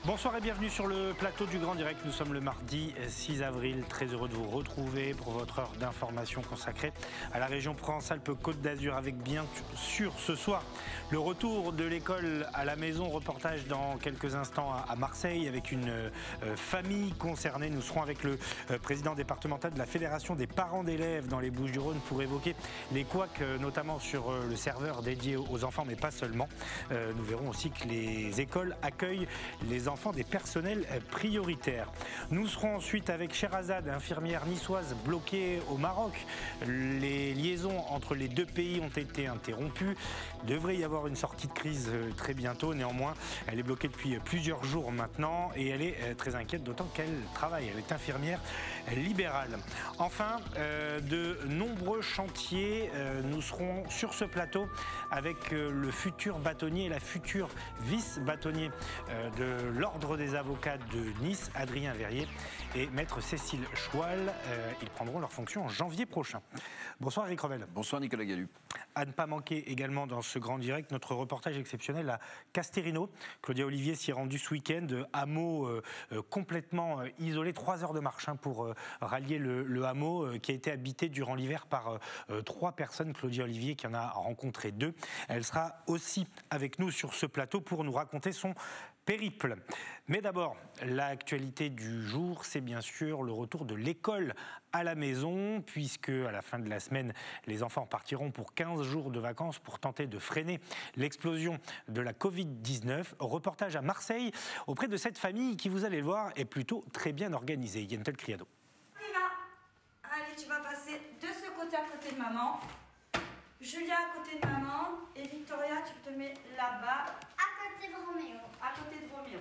Bonsoir et bienvenue sur le plateau du Grand Direct. Nous sommes le mardi 6 avril. Très heureux de vous retrouver pour votre heure d'information consacrée à la région Provence-Alpes-Côte d'Azur avec bien sûr ce soir le retour de l'école à la maison. Reportage dans quelques instants à Marseille avec une famille concernée. Nous serons avec le président départemental de la Fédération des parents d'élèves dans les Bouches-du-Rhône pour évoquer les couacs, notamment sur le serveur dédié aux enfants, mais pas seulement. Nous verrons aussi que les écoles accueillent les enfants des personnels prioritaires. Nous serons ensuite avec Sherazade, infirmière niçoise bloquée au Maroc. Les liaisons entre les deux pays ont été interrompues. Il devrait y avoir une sortie de crise très bientôt. Néanmoins, elle est bloquée depuis plusieurs jours maintenant et elle est très inquiète, d'autant qu'elle travaille. Elle est infirmière libérale. Enfin, de nombreux chantiers. Nous serons sur ce plateau avec le futur bâtonnier et la future vice-bâtonnier de l'Ordre des avocats de Nice, Adrien Verrier et maître Cécile Choual. Ils prendront leurs fonctions en janvier prochain. Bonsoir Eric Revel. Bonsoir Nicolas Gallu. À ne pas manquer également dans ce grand direct, notre reportage exceptionnel à Castelrino. Claudia Olivier s'y est rendue ce week-end, hameau complètement isolé, 3 heures de marche pour rallier le hameau qui a été habité durant l'hiver par 3 personnes. Claudia Olivier qui en a rencontré 2. Elle sera aussi avec nous sur ce plateau pour nous raconter son périple. Mais d'abord, l'actualité du jour, c'est bien sûr le retour de l'école à la maison, puisque à la fin de la semaine, les enfants partiront pour 15 jours de vacances pour tenter de freiner l'explosion de la Covid-19. Reportage à Marseille auprès de cette famille qui, vous allez le voir, est plutôt très bien organisée. Yentel Criado. Allez, tu vas passer de ce côté à côté de maman. Julia à côté de maman et Victoria, tu te mets là-bas. À côté de Roméo. À côté de Roméo.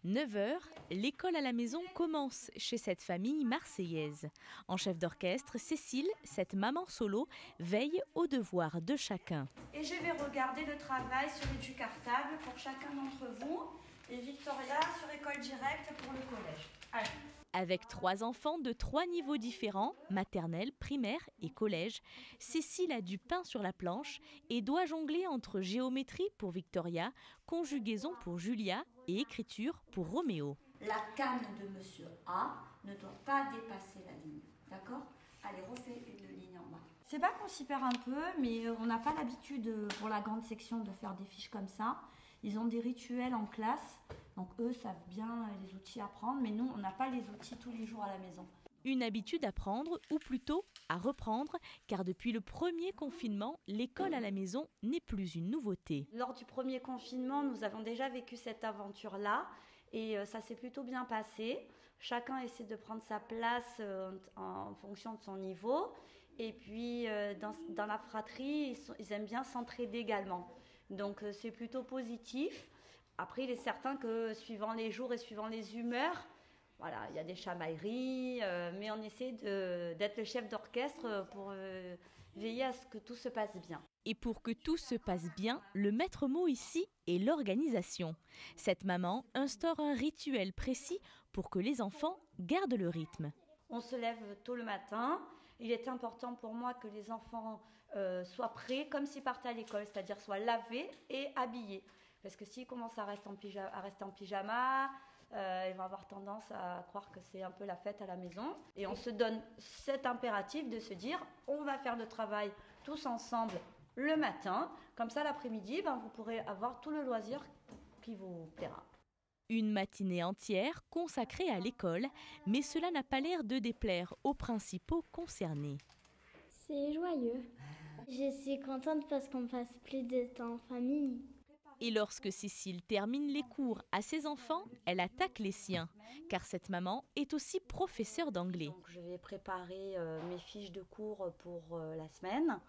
9h, l'école à la maison commence chez cette famille marseillaise. En chef d'orchestre, Cécile, cette maman solo, veille aux devoirs de chacun. Et je vais regarder le travail sur du cartable pour chacun d'entre vous. Et Victoria sur école directe pour le collège. Allez. Avec 3 enfants de 3 niveaux différents, maternelle, primaire et collège, Cécile a du pain sur la planche et doit jongler entre géométrie pour Victoria, conjugaison pour Julia et écriture pour Roméo. La canne de monsieur A ne doit pas dépasser la ligne. D'accord ? Allez, refais une ligne en bas. C'est pas qu'on s'y perd un peu, mais on n'a pas l'habitude pour la grande section de faire des fiches comme ça. Ils ont des rituels en classe, donc eux savent bien les outils à prendre, mais nous, on n'a pas les outils tous les jours à la maison. Une habitude à prendre, ou plutôt à reprendre, car depuis le premier confinement, l'école à la maison n'est plus une nouveauté. Lors du premier confinement, nous avons déjà vécu cette aventure-là, et ça s'est plutôt bien passé. Chacun essaie de prendre sa place en fonction de son niveau, et puis dans la fratrie, ils aiment bien s'entraider également. Donc c'est plutôt positif. Après, il est certain que suivant les jours et suivant les humeurs, voilà, il y a des chamailleries, mais on essaie d'être le chef d'orchestre pour veiller à ce que tout se passe bien. Et pour que tout se passe bien, le maître mot ici est l'organisation. Cette maman instaure un rituel précis pour que les enfants gardent le rythme. On se lève tôt le matin. Il est important pour moi que les enfants soient prêts comme s'ils partaient à l'école, c'est-à-dire soient lavés et habillés. Parce que s'ils commencent à rester en pyjama, ils vont avoir tendance à croire que c'est un peu la fête à la maison. Et on se donne cet impératif de se dire, on va faire le travail tous ensemble le matin. Comme ça, l'après-midi, vous pourrez avoir tout le loisir qui vous plaira. Une matinée entière consacrée à l'école, mais cela n'a pas l'air de déplaire aux principaux concernés. C'est joyeux. Je suis contente parce qu'on passe plus de temps en famille. Et lorsque Cécile termine les cours à ses enfants, elle attaque les siens, car cette maman est aussi professeure d'anglais. Donc, je vais préparer mes fiches de cours pour la semaine.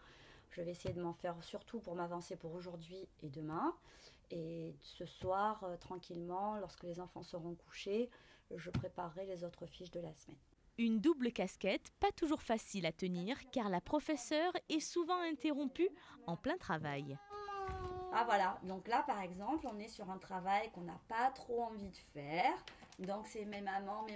Je vais essayer de m'en faire surtout pour m'avancer pour aujourd'hui et demain. Et ce soir, tranquillement, lorsque les enfants seront couchés, je préparerai les autres fiches de la semaine. Une double casquette, pas toujours facile à tenir, car la professeure est souvent interrompue en plein travail. Ah voilà, donc là par exemple, on est sur un travail qu'on n'a pas trop envie de faire. Donc c'est mes mamans,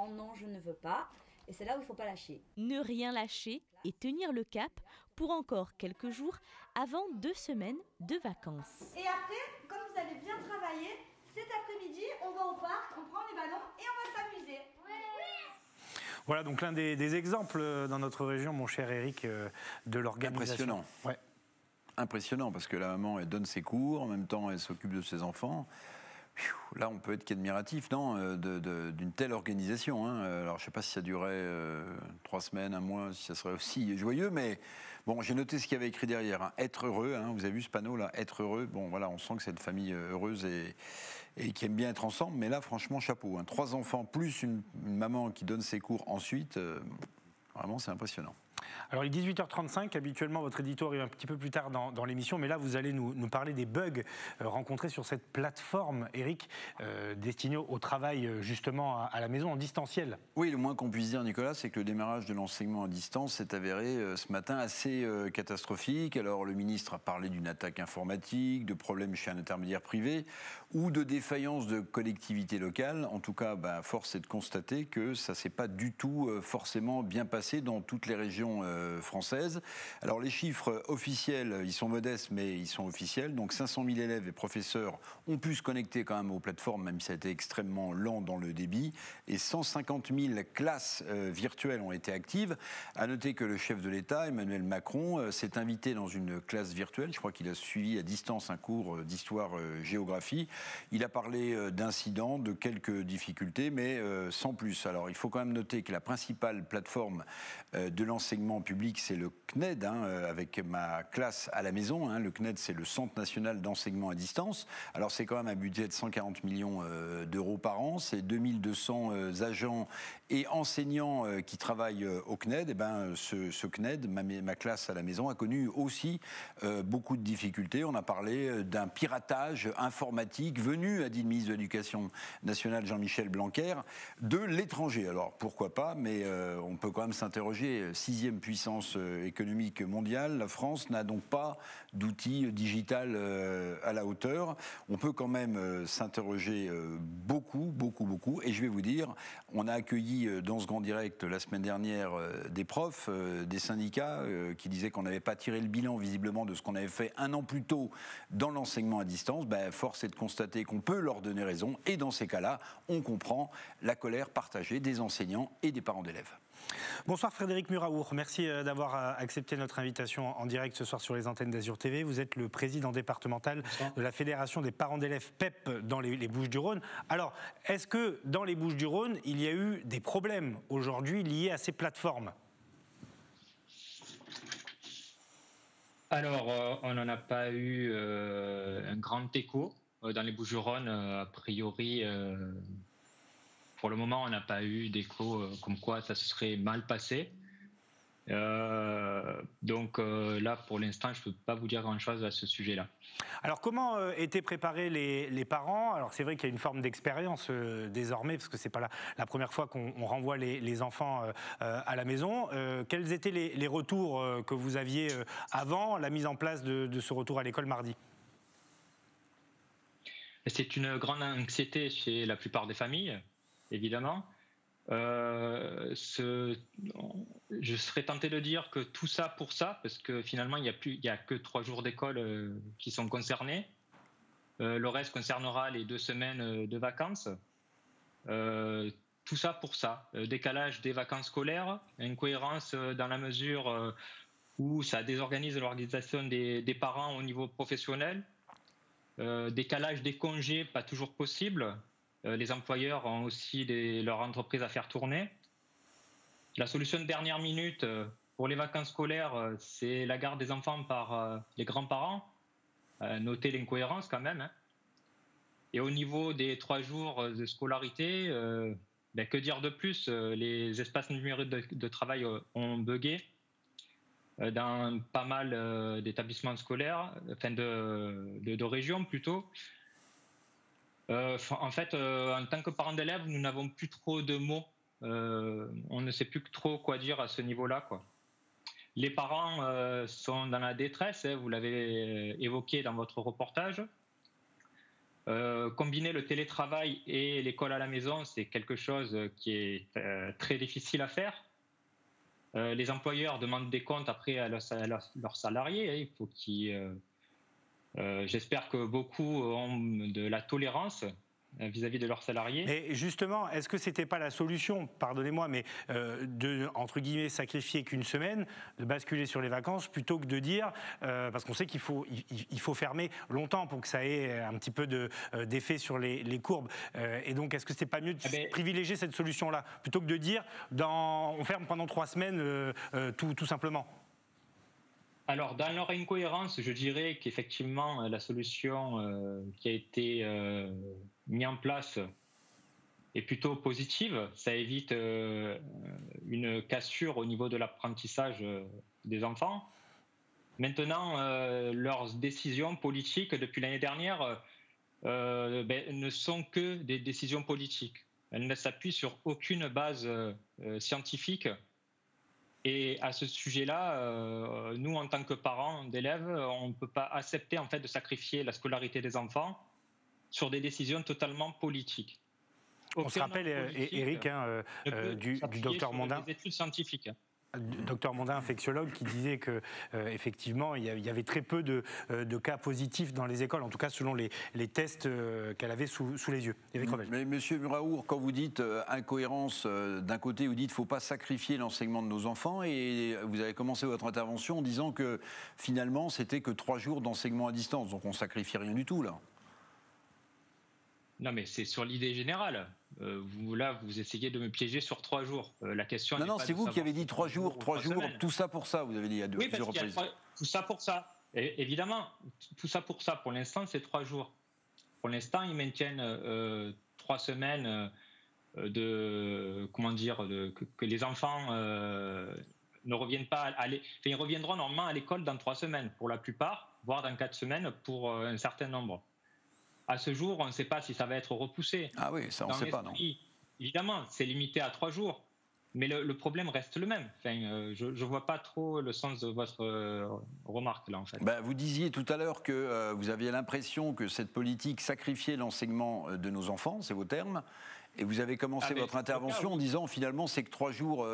non, je ne veux pas. Et c'est là où il ne faut pas lâcher. Ne rien lâcher et tenir le cap pour encore quelques jours avant 2 semaines de vacances. Et après, comme vous avez bien travaillé, cet après-midi, on va au au parc, on prend les ballons et on va s'amuser. Voilà donc l'un des exemples dans notre région, mon cher Eric, de l'organisation. Impressionnant. Ouais. Impressionnant, parce que la maman, elle donne ses cours, en même temps, elle s'occupe de ses enfants. Là, on peut être qu'admiratif, non, d'une telle organisation. Hein. Alors, je ne sais pas si ça durait 3 semaines, 1 mois, si ça serait aussi joyeux, mais bon, j'ai noté ce qu'il y avait écrit derrière. Hein. Être heureux, hein, vous avez vu ce panneau-là, être heureux. Bon, voilà, on sent que c'est une famille heureuse et qui aime bien être ensemble. Mais là, franchement, chapeau. Hein. 3 enfants plus une maman qui donne ses cours ensuite, vraiment, c'est impressionnant. Alors, il est 18h35. Habituellement, votre édito arrive un petit peu plus tard dans l'émission. Mais là, vous allez nous parler des bugs rencontrés sur cette plateforme, Eric, destinée au travail, justement, à la maison, en distanciel. Oui, le moins qu'on puisse dire, Nicolas, c'est que le démarrage de l'enseignement à distance s'est avéré ce matin assez catastrophique. Alors, le ministre a parlé d'une attaque informatique, de problèmes chez un intermédiaire privé ou de défaillance de collectivités locales. En tout cas, force est de constater que ça ne s'est pas du tout forcément bien passé dans toutes les régions françaises. Alors, les chiffres officiels, ils sont modestes, mais ils sont officiels. Donc, 500 000 élèves et professeurs ont pu se connecter quand même aux plateformes, même si ça a été extrêmement lent dans le débit. Et 150 000 classes virtuelles ont été actives. À noter que le chef de l'État, Emmanuel Macron, s'est invité dans une classe virtuelle. Je crois qu'il a suivi à distance un cours d'histoire-géographie. Il a parlé d'incidents, de quelques difficultés, mais sans plus. Alors, il faut quand même noter que la principale plateforme de l'enseignement public, c'est le CNED, avec ma classe à la maison. Le CNED, c'est le Centre national d'enseignement à distance. Alors, c'est quand même un budget de 140 millions d'euros par an. C'est 2200 agents et enseignants qui travaillent au CNED. Ce CNED, ma classe à la maison, a connu aussi beaucoup de difficultés. On a parlé d'un piratage informatique venu, a dit le ministre de l'Éducation nationale Jean-Michel Blanquer, de l'étranger. Alors, pourquoi pas, mais on peut quand même s'interroger. 6e puissance économique mondiale, la France n'a donc pas d'outils digital à la hauteur. On peut quand même s'interroger beaucoup. Et je vais vous dire, on a accueilli dans ce grand direct la semaine dernière des profs, des syndicats qui disaient qu'on n'avait pas tiré le bilan visiblement de ce qu'on avait fait 1 an plus tôt dans l'enseignement à distance. Force est de constater qu'on peut leur donner raison. Et dans ces cas-là, on comprend la colère partagée des enseignants et des parents d'élèves. Bonsoir Frédéric Muraour, merci d'avoir accepté notre invitation en direct ce soir sur les antennes d'Azur TV. Vous êtes le président départemental de la Fédération des parents d'élèves PEP dans les Bouches-du-Rhône. Alors, est-ce que dans les Bouches-du-Rhône, il y a eu des problèmes aujourd'hui liés à ces plateformes ? Alors, on n'en a pas eu un grand écho dans les Bouches-du-Rhône, a priori. Pour le moment, on n'a pas eu d'écho comme quoi ça se serait mal passé. Donc là, pour l'instant, je ne peux pas vous dire grand-chose à ce sujet-là. Alors, comment étaient préparés les parents ? Alors, c'est vrai qu'il y a une forme d'expérience désormais, parce que ce n'est pas la première fois qu'on renvoie les enfants à la maison. Quels étaient les retours que vous aviez avant la mise en place de ce retour à l'école mardi ? C'est une grande anxiété chez la plupart des familles. Évidemment. Je serais tenté de dire que tout ça pour ça, parce que finalement, il n'y a que 3 jours d'école qui sont concernés. Le reste concernera les 2 semaines de vacances. Tout ça pour ça. Décalage des vacances scolaires, incohérence dans la mesure où ça désorganise l'organisation des parents au niveau professionnel. Décalage des congés, pas toujours possible. Les employeurs ont aussi leur entreprise à faire tourner. La solution de dernière minute pour les vacances scolaires, c'est la garde des enfants par les grands-parents. Notez l'incohérence quand même. Et au niveau des 3 jours de scolarité, que dire de plus ? Les espaces numériques de travail ont bugué dans pas mal d'établissements scolaires, enfin de régions plutôt. En fait, en tant que parents d'élèves, nous n'avons plus trop de mots. On ne sait plus trop quoi dire à ce niveau-là, quoi. Les parents sont dans la détresse, vous l'avez évoqué dans votre reportage. Combiner le télétravail et l'école à la maison, c'est quelque chose qui est très difficile à faire. Les employeurs demandent des comptes après à leurs salariés. Il faut qu'ils... j'espère que beaucoup ont de la tolérance vis-à-vis de leurs salariés. Mais justement, est-ce que c'était pas la solution, pardonnez-moi, mais de, entre guillemets, sacrifier qu'une semaine, de basculer sur les vacances, plutôt que de dire, parce qu'on sait qu'il faut fermer longtemps pour que ça ait un petit peu d'effet sur les courbes. Et donc, est-ce que c'est pas mieux de privilégier cette solution-là, plutôt que de dire, on ferme pendant 3 semaines, tout simplement? Alors, dans leur incohérence, je dirais qu'effectivement, la solution qui a été mise en place est plutôt positive. Ça évite une cassure au niveau de l'apprentissage des enfants. Maintenant, leurs décisions politiques depuis l'année dernière ne sont que des décisions politiques. Elles ne s'appuient sur aucune base scientifique. Et à ce sujet-là, nous, en tant que parents d'élèves, on ne peut pas accepter en fait, de sacrifier la scolarité des enfants sur des décisions totalement politiques. On se rappelle, Éric, du docteur Mondin. Des études scientifiques. Docteur Mondin, infectiologue, qui disait que effectivement, il y avait très peu de cas positifs dans les écoles, en tout cas selon les tests qu'elle avait sous les yeux. Mais Monsieur Muraour, quand vous dites incohérence, d'un côté vous dites qu'il ne faut pas sacrifier l'enseignement de nos enfants, et vous avez commencé votre intervention en disant que finalement c'était que 3 jours d'enseignement à distance, donc on ne sacrifie rien du tout là. Non, mais c'est sur l'idée générale. Vous essayez de me piéger sur 3 jours. La question. Non, c'est vous qui avez dit 3 jours, 3 jours, tout ça pour ça, vous avez dit à plusieurs reprises. Tout ça pour ça. Et évidemment, tout ça pour ça. Pour l'instant, c'est 3 jours. Pour l'instant, ils maintiennent 3 semaines que les enfants ne reviennent pas ils reviendront normalement à l'école dans 3 semaines pour la plupart, voire dans 4 semaines pour un certain nombre. À ce jour, on ne sait pas si ça va être repoussé. Ah oui, ça on ne sait pas, non. Évidemment, c'est limité à 3 jours, mais le problème reste le même. Enfin, je ne vois pas trop le sens de votre remarque là, en fait. Vous disiez tout à l'heure que vous aviez l'impression que cette politique sacrifiait l'enseignement de nos enfants, c'est vos termes. Et vous avez commencé votre intervention en disant finalement c'est que 3 jours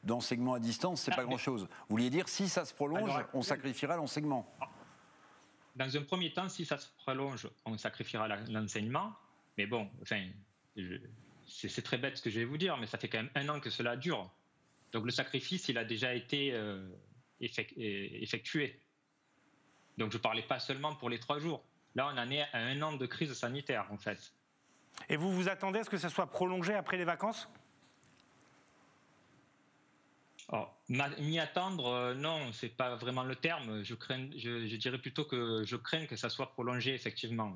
d'enseignement à distance, c'est pas grand-chose. Vous vouliez dire si ça se prolonge, on sacrifiera l'enseignement. Dans un premier temps, si ça se prolonge, on sacrifiera l'enseignement. Mais bon, enfin, c'est très bête ce que je vais vous dire, mais ça fait quand même 1 an que cela dure. Donc le sacrifice, il a déjà été effectué. Donc je ne parlais pas seulement pour les 3 jours. Là, on en est à 1 an de crise sanitaire, en fait. Et vous vous attendez à ce que ça soit prolongé après les vacances ? M'y attendre, non, c'est pas vraiment le terme. Je dirais plutôt que je crains que ça soit prolongé, effectivement.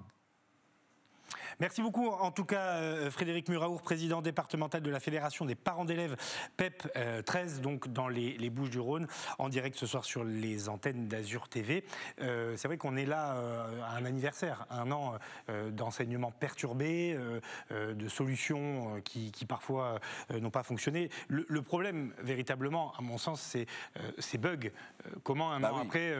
Merci beaucoup. En tout cas, Frédéric Muraour, président départemental de la Fédération des parents d'élèves PEP 13, donc dans les Bouches-du-Rhône, en direct ce soir sur les antennes d'Azur TV. C'est vrai qu'on est là à un anniversaire, 1 an d'enseignement perturbé, de solutions qui parfois n'ont pas fonctionné. Le problème, véritablement, à mon sens, c'est ces bugs. Comment un an après,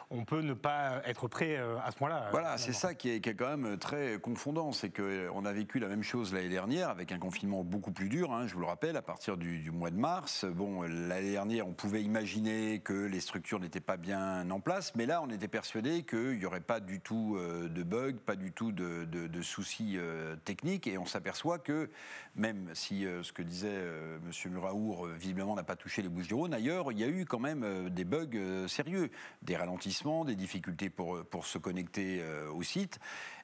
on peut ne pas être prêt à ce point-là? Voilà, c'est ça qui est quand même très confondant. C'est qu'on a vécu la même chose l'année dernière avec un confinement beaucoup plus dur, je vous le rappelle, à partir du mois de mars. Bon, l'année dernière, on pouvait imaginer que les structures n'étaient pas bien en place, mais là, on était persuadé qu'il n'y aurait pas du tout de bugs, pas du tout de soucis techniques, et on s'aperçoit que, même si ce que disait M. Muraour, visiblement, n'a pas touché les Bouches-du-Rhône, ailleurs, il y a eu quand même des bugs sérieux, des ralentissements, des difficultés pour se connecter au site.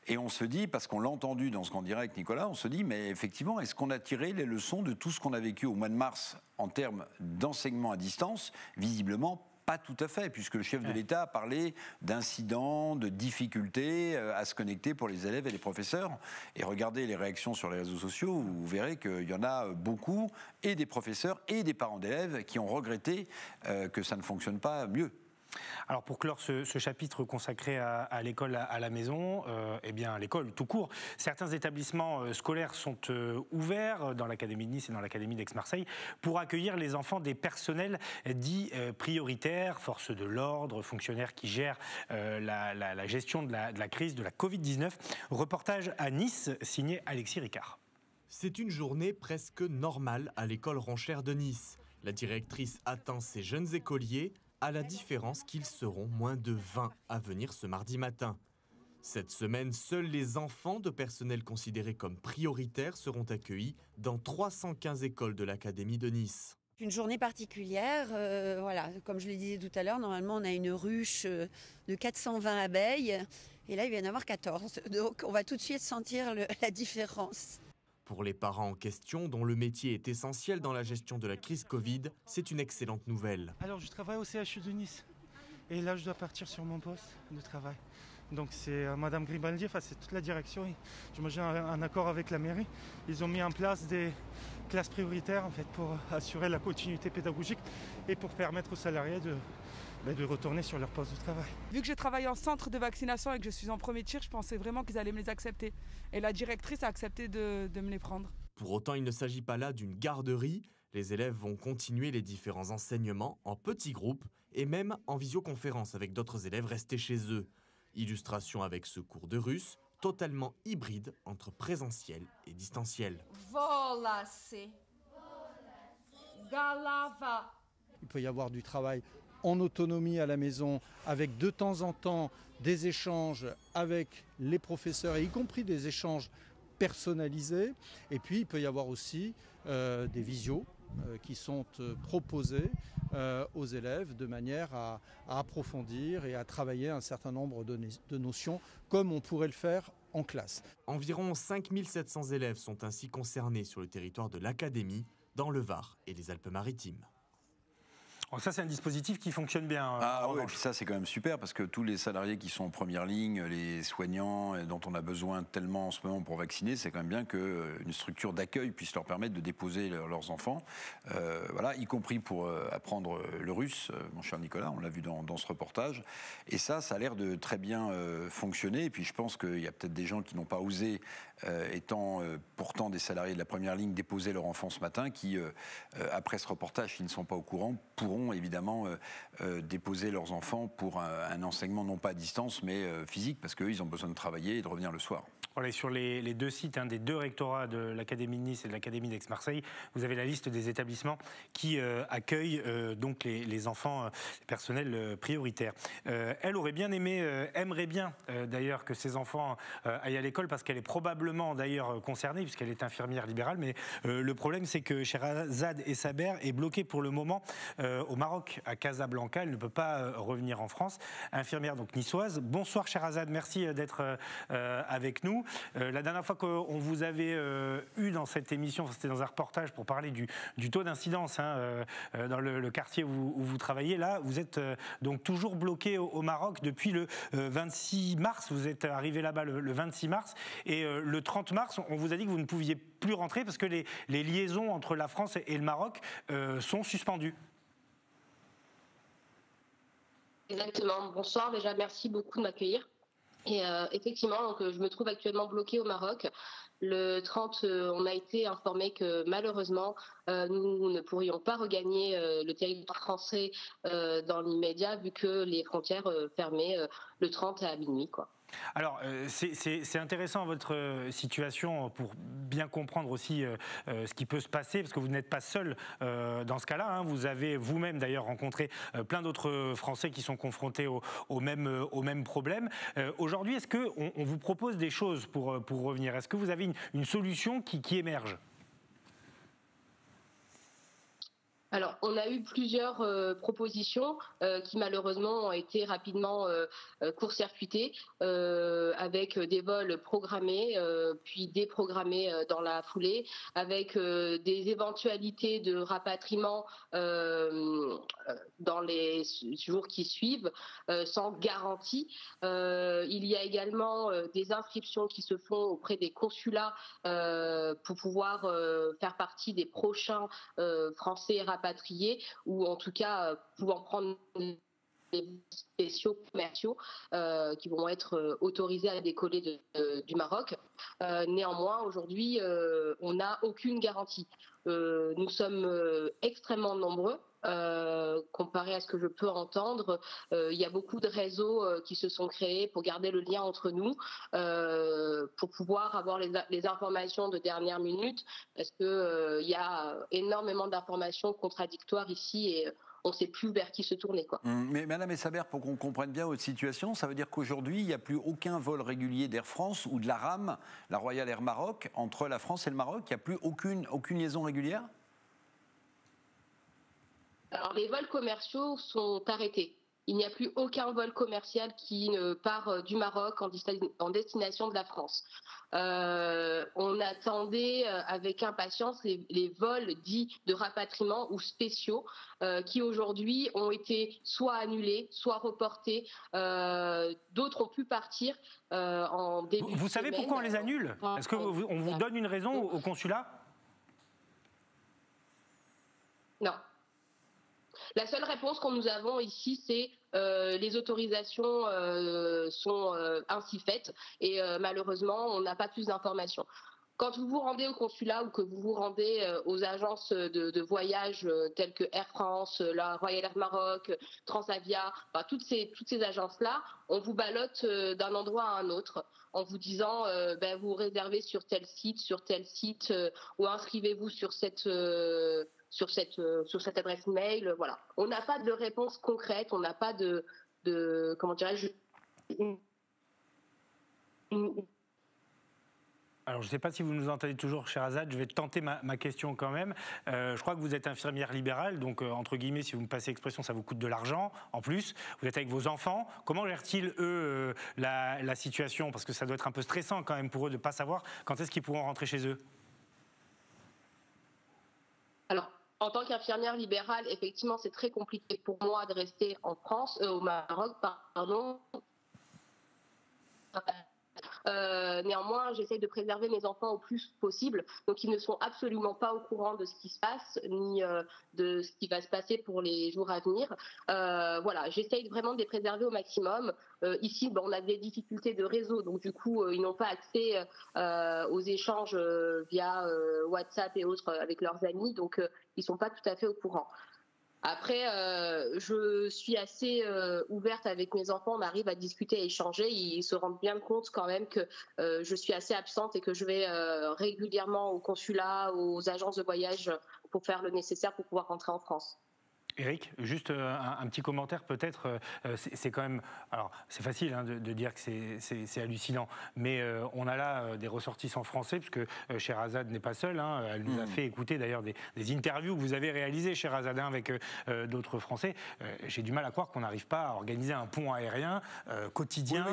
Et on se dit, parce qu'on l'a entendu dans ce grand direct, Nicolas, on se dit, mais effectivement, est-ce qu'on a tiré les leçons de tout ce qu'on a vécu au mois de mars en termes d'enseignement à distance? Visiblement, pas tout à fait, puisque le chef de l'État a parlé d'incidents, de difficultés à se connecter pour les élèves et les professeurs. Et regardez les réactions sur les réseaux sociaux, vous verrez qu'il y en a beaucoup, et des professeurs et des parents d'élèves qui ont regretté que ça ne fonctionne pas mieux. Alors pour clore ce chapitre consacré à l'école à la maison, eh bien l'école tout court, certains établissements scolaires sont ouverts dans l'Académie de Nice et dans l'Académie d'Aix-Marseille pour accueillir les enfants des personnels dits prioritaires, forces de l'ordre, fonctionnaires qui gèrent la gestion de la crise de la Covid-19. Reportage à Nice, signé Alexis Ricard. C'est une journée presque normale à l'école Ronchère de Nice. La directrice attend ses jeunes écoliers, à la différence qu'ils seront moins de 20 à venir ce mardi matin. Cette semaine, seuls les enfants de personnel considérés comme prioritaires seront accueillis dans 315 écoles de l'Académie de Nice. Une journée particulière, voilà, comme je le disais tout à l'heure, normalement on a une ruche de 420 abeilles et là il va y en avoir 14. Donc on va tout de suite sentir la différence. Pour les parents en question, dont le métier est essentiel dans la gestion de la crise Covid, c'est une excellente nouvelle. Alors je travaille au CHU de Nice et là je dois partir sur mon poste de travail. Donc c'est Madame Gribaldi, enfin c'est toute la direction. J'ai un accord avec la mairie. Ils ont mis en place des classes prioritaires en fait, pour assurer la continuité pédagogique et pour permettre aux salariés de retourner sur leur poste de travail. Vu que j'ai travaillé en centre de vaccination et que je suis en premier tir, je pensais vraiment qu'ils allaient me les accepter. Et la directrice a accepté de me les prendre. Pour autant, il ne s'agit pas là d'une garderie. Les élèves vont continuer les différents enseignements en petits groupes et même en visioconférence avec d'autres élèves restés chez eux. Illustration avec ce cours de russe, totalement hybride entre présentiel et distanciel. Il peut y avoir du travail en autonomie à la maison, avec de temps en temps des échanges avec les professeurs, et y compris des échanges personnalisés. Et puis il peut y avoir aussi des visios qui sont proposés aux élèves de manière à approfondir et à travailler un certain nombre de notions comme on pourrait le faire en classe. Environ 5700 élèves sont ainsi concernés sur le territoire de l'Académie, dans le Var et les Alpes-Maritimes. Alors ça, c'est un dispositif qui fonctionne bien. Ah oui, puis ça, c'est quand même super parce que tous les salariés qui sont en première ligne, les soignants dont on a besoin tellement en ce moment pour vacciner, c'est quand même bien qu'une structure d'accueil puisse leur permettre de déposer leurs enfants, voilà, y compris pour apprendre le russe, mon cher Nicolas, on l'a vu dans ce reportage. Et ça a l'air de très bien fonctionner. Et puis je pense qu'il y a peut-être des gens qui n'ont pas osé, étant pourtant des salariés de la première ligne, déposer leur enfant ce matin, qui, après ce reportage, s'ils ne sont pas au courant, pourront évidemment déposer leurs enfants pour un enseignement non pas à distance mais physique, parce qu'eux ils ont besoin de travailler et de revenir le soir. Voilà, sur les deux sites des deux rectorats de l'Académie de Nice et de l'Académie d'Aix-Marseille, vous avez la liste des établissements qui accueillent donc les enfants personnels prioritaires. Elle aurait bien aimé, aimerait bien d'ailleurs que ses enfants aillent à l'école, parce qu'elle est probablement d'ailleurs concernée puisqu'elle est infirmière libérale, mais le problème c'est que Sherazade Essaber est bloquée pour le moment au Maroc, à Casablanca. Elle ne peut pas revenir en France. Infirmière donc niçoise. Bonsoir Sherazade, merci d'être avec nous. La dernière fois qu'on vous avait eu dans cette émission, c'était dans un reportage pour parler du taux d'incidence dans le quartier où vous travaillez. Là, vous êtes donc toujours bloqué au Maroc depuis le 26 mars. Vous êtes arrivé là-bas le 26 mars. Et le 30 mars, on vous a dit que vous ne pouviez plus rentrer parce que les liaisons entre la France et le Maroc sont suspendues. Exactement. Bonsoir. Déjà, merci beaucoup de m'accueillir. Et effectivement, donc, je me trouve actuellement bloquée au Maroc. Le 30, on a été informé que malheureusement, nous ne pourrions pas regagner le territoire français dans l'immédiat, vu que les frontières fermaient le 30 à minuit, quoi. Alors, c'est intéressant votre situation pour bien comprendre aussi ce qui peut se passer, parce que vous n'êtes pas seul dans ce cas-là. Vous avez vous-même d'ailleurs rencontré plein d'autres Français qui sont confrontés au même problème. Aujourd'hui, est-ce qu'on vous propose des choses pour revenir? Est-ce que vous avez une solution qui émerge? Alors, on a eu plusieurs propositions qui malheureusement ont été rapidement court-circuitées avec des vols programmés puis déprogrammés dans la foulée, avec des éventualités de rapatriement dans les jours qui suivent sans garantie. Il y a également des inscriptions qui se font auprès des consulats pour pouvoir faire partie des prochains Français rapatriés, ou en tout cas pouvant prendre des spéciaux commerciaux qui vont être autorisés à décoller du Maroc. Néanmoins, aujourd'hui, on n'a aucune garantie. Nous sommes extrêmement nombreux. Comparé à ce que je peux entendre, il y a beaucoup de réseaux qui se sont créés pour garder le lien entre nous, pour pouvoir avoir les informations de dernière minute, parce que il y a énormément d'informations contradictoires ici et ne sait plus vers qui se tourner, quoi. Mais Madame Essaber, pour qu'on comprenne bien votre situation, ça veut dire qu'aujourd'hui, il n'y a plus aucun vol régulier d'Air France ou de la RAM, la Royal Air Maroc, entre la France et le Maroc. Il n'y a plus aucune liaison régulière? Alors, les vols commerciaux sont arrêtés. Il n'y a plus aucun vol commercial qui ne part du Maroc en destination de la France. On attendait avec impatience les vols dits de rapatriement ou spéciaux qui aujourd'hui ont été soit annulés, soit reportés. D'autres ont pu partir en début de semaine. Vous savez pourquoi on les annule? Est-ce qu'on vous donne une raison au consulat? Non. La seule réponse qu'on nous avons ici, c'est les autorisations sont ainsi faites et malheureusement, on n'a pas plus d'informations. Quand vous vous rendez au consulat ou que vous vous rendez aux agences de voyage telles que Air France, la Royal Air Maroc, Transavia, enfin, toutes ces agences-là, on vous ballotte d'un endroit à un autre en vous disant vous réservez sur tel site ou inscrivez-vous sur cette adresse mail, voilà. On n'a pas de réponse concrète, on n'a pas de comment dirais-je. Alors, je ne sais pas si vous nous entendez toujours, Sherazade, je vais tenter ma question quand même. Je crois que vous êtes infirmière libérale, donc entre guillemets, si vous me passez l'expression, ça vous coûte de l'argent en plus. Vous êtes avec vos enfants. Comment gèrent-ils, eux, la situation? Parce que ça doit être un peu stressant quand même pour eux de ne pas savoir quand est-ce qu'ils pourront rentrer chez eux. Alors, en tant qu'infirmière libérale, effectivement, c'est très compliqué pour moi de rester en France, au Maroc, pardon. Néanmoins, j'essaye de préserver mes enfants au plus possible. Donc, ils ne sont absolument pas au courant de ce qui se passe, ni de ce qui va se passer pour les jours à venir. Voilà, j'essaye vraiment de les préserver au maximum. Ici, on a des difficultés de réseau, donc du coup, ils n'ont pas accès aux échanges via WhatsApp et autres avec leurs amis, donc ils ne sont pas tout à fait au courant. Après, je suis assez ouverte avec mes enfants, on arrive à discuter, à échanger, ils se rendent bien compte quand même que je suis assez absente et que je vais régulièrement au consulat, aux agences de voyage pour faire le nécessaire pour pouvoir rentrer en France. Éric, juste un petit commentaire peut-être, c'est quand même, alors c'est facile de dire que c'est hallucinant, mais on a là des ressortissants français, parce que Sherazade n'est pas seule, elle nous a fait écouter d'ailleurs des interviews que vous avez réalisées, Sherazade, avec d'autres Français. J'ai du mal à croire qu'on n'arrive pas à organiser un pont aérien quotidien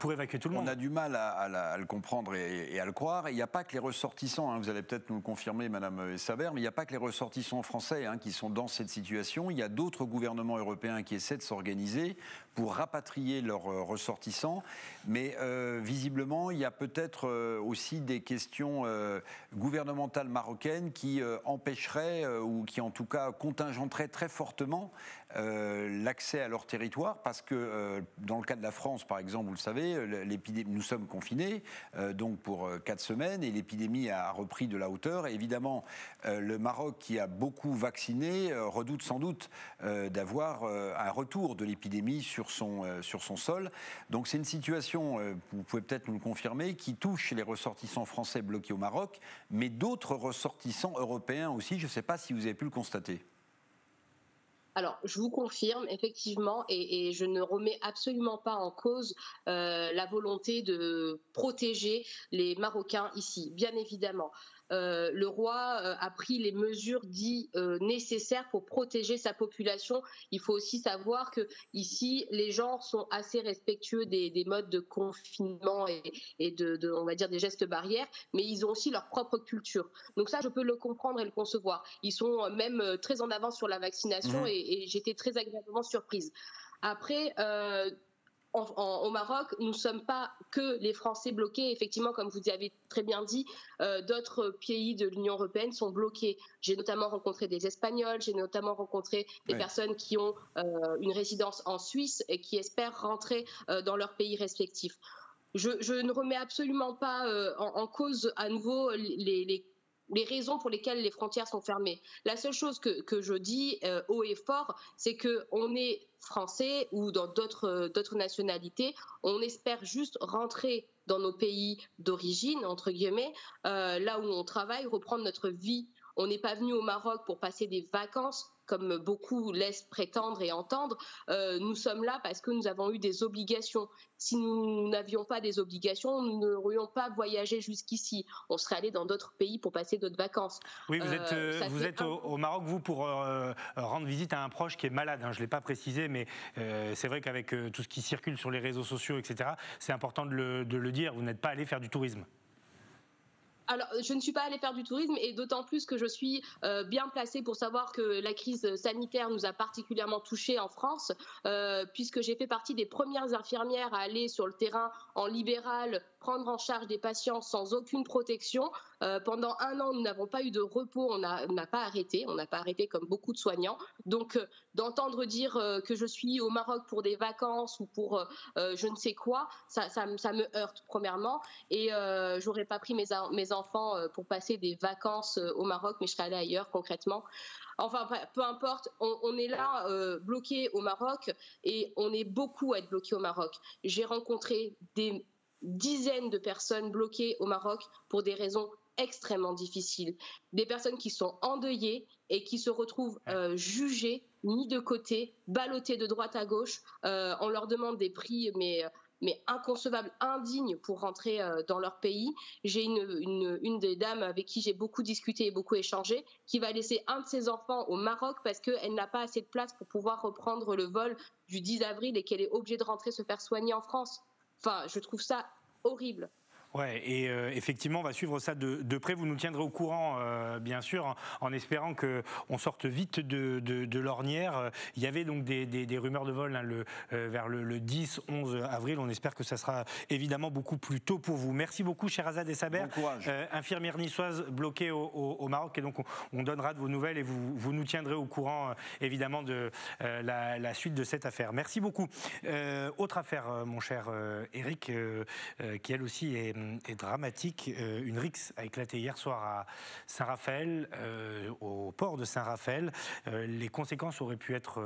pour évacuer tout le monde. On a du mal à le comprendre et à le croire. Il n'y a pas que les ressortissants, vous allez peut-être nous le confirmer, Madame Essaber, mais il n'y a pas que les ressortissants français qui sont dans cette situation. Il y a d'autres gouvernements européens qui essaient de s'organiser pour rapatrier leurs ressortissants, mais visiblement, il y a peut-être aussi des questions gouvernementales marocaines qui empêcheraient ou qui en tout cas contingenteraient très fortement l'accès à leur territoire, parce que dans le cas de la France, par exemple, vous le savez, nous sommes confinés donc pour 4 semaines et l'épidémie a repris de la hauteur. Et évidemment, le Maroc, qui a beaucoup vacciné, redoute sans doute d'avoir un retour de l'épidémie sur son sol. Donc c'est une situation, vous pouvez peut-être nous le confirmer, qui touche les ressortissants français bloqués au Maroc, mais d'autres ressortissants européens aussi. Je ne sais pas si vous avez pu le constater. Alors, je vous confirme, effectivement, et je ne remets absolument pas en cause la volonté de protéger les Marocains ici, bien évidemment. Le roi a pris les mesures dites nécessaires pour protéger sa population. Il faut aussi savoir que ici, les gens sont assez respectueux des modes de confinement et on va dire, des gestes barrières, mais ils ont aussi leur propre culture. Donc ça, je peux le comprendre et le concevoir. Ils sont même très en avance sur la vaccination et j'étais très agréablement surprise. Après, au Maroc, nous ne sommes pas que les Français bloqués. Effectivement, comme vous avez très bien dit, d'autres pays de l'Union européenne sont bloqués. J'ai notamment rencontré des Espagnols, j'ai notamment rencontré des personnes qui ont une résidence en Suisse et qui espèrent rentrer dans leur pays respectif. Je ne remets absolument pas en cause à nouveau les raisons pour lesquelles les frontières sont fermées. La seule chose que je dis haut et fort, c'est qu'on est français ou dans d'autres nationalités, on espère juste rentrer dans nos pays d'origine, entre guillemets, là où on travaille, reprendre notre vie On n'est pas venu au Maroc pour passer des vacances, comme beaucoup laissent prétendre et entendre. Nous sommes là parce que nous avons eu des obligations. Si nous n'avions pas des obligations, nous n'aurions pas voyagé jusqu'ici. On serait allé dans d'autres pays pour passer d'autres vacances. Oui, vous êtes au Maroc, vous, pour rendre visite à un proche qui est malade. Je ne l'ai pas précisé, mais c'est vrai qu'avec tout ce qui circule sur les réseaux sociaux, etc., c'est important de le dire. Vous n'êtes pas allé faire du tourisme. Alors, je ne suis pas allée faire du tourisme et d'autant plus que je suis bien placée pour savoir que la crise sanitaire nous a particulièrement touchés en France, puisque j'ai fait partie des premières infirmières à aller sur le terrain en libéral, prendre en charge des patients sans aucune protection. Pendant 1 an, nous n'avons pas eu de repos, on n'a pas arrêté comme beaucoup de soignants. Donc, d'entendre dire que je suis au Maroc pour des vacances ou pour je ne sais quoi, ça me heurte premièrement. Et j'aurais pas pris mes enfants pour passer des vacances au Maroc, mais je serais allée ailleurs concrètement. Enfin, peu importe, on est là bloqués au Maroc et on est beaucoup à être bloqués au Maroc. J'ai rencontré des dizaines de personnes bloquées au Maroc pour des raisons extrêmement difficiles. Des personnes qui sont endeuillées et qui se retrouvent jugées, mis de côté, ballottées de droite à gauche. On leur demande des prix, mais inconcevables, indignes pour rentrer dans leur pays. J'ai une des dames avec qui j'ai beaucoup discuté et beaucoup échangé qui va laisser un de ses enfants au Maroc parce qu'elle n'a pas assez de place pour pouvoir reprendre le vol du 10 avril et qu'elle est obligée de rentrer se faire soigner en France. Enfin, je trouve ça horrible. Ouais, et effectivement, on va suivre ça de près. Vous nous tiendrez au courant, bien sûr, en espérant qu'on sorte vite de l'ornière. Il y avait donc des rumeurs de vol vers le 10-11 avril. On espère que ça sera évidemment beaucoup plus tôt pour vous. Merci beaucoup, Sherazade Essaber, infirmière niçoise bloquée au Maroc. Et donc, on donnera de vos nouvelles et vous nous tiendrez au courant, évidemment, de la suite de cette affaire. Merci beaucoup. Autre affaire, mon cher Eric, qui elle aussi est dramatique. Une rixe a éclaté hier soir à Saint-Raphaël, au port de Saint-Raphaël. Les conséquences auraient pu être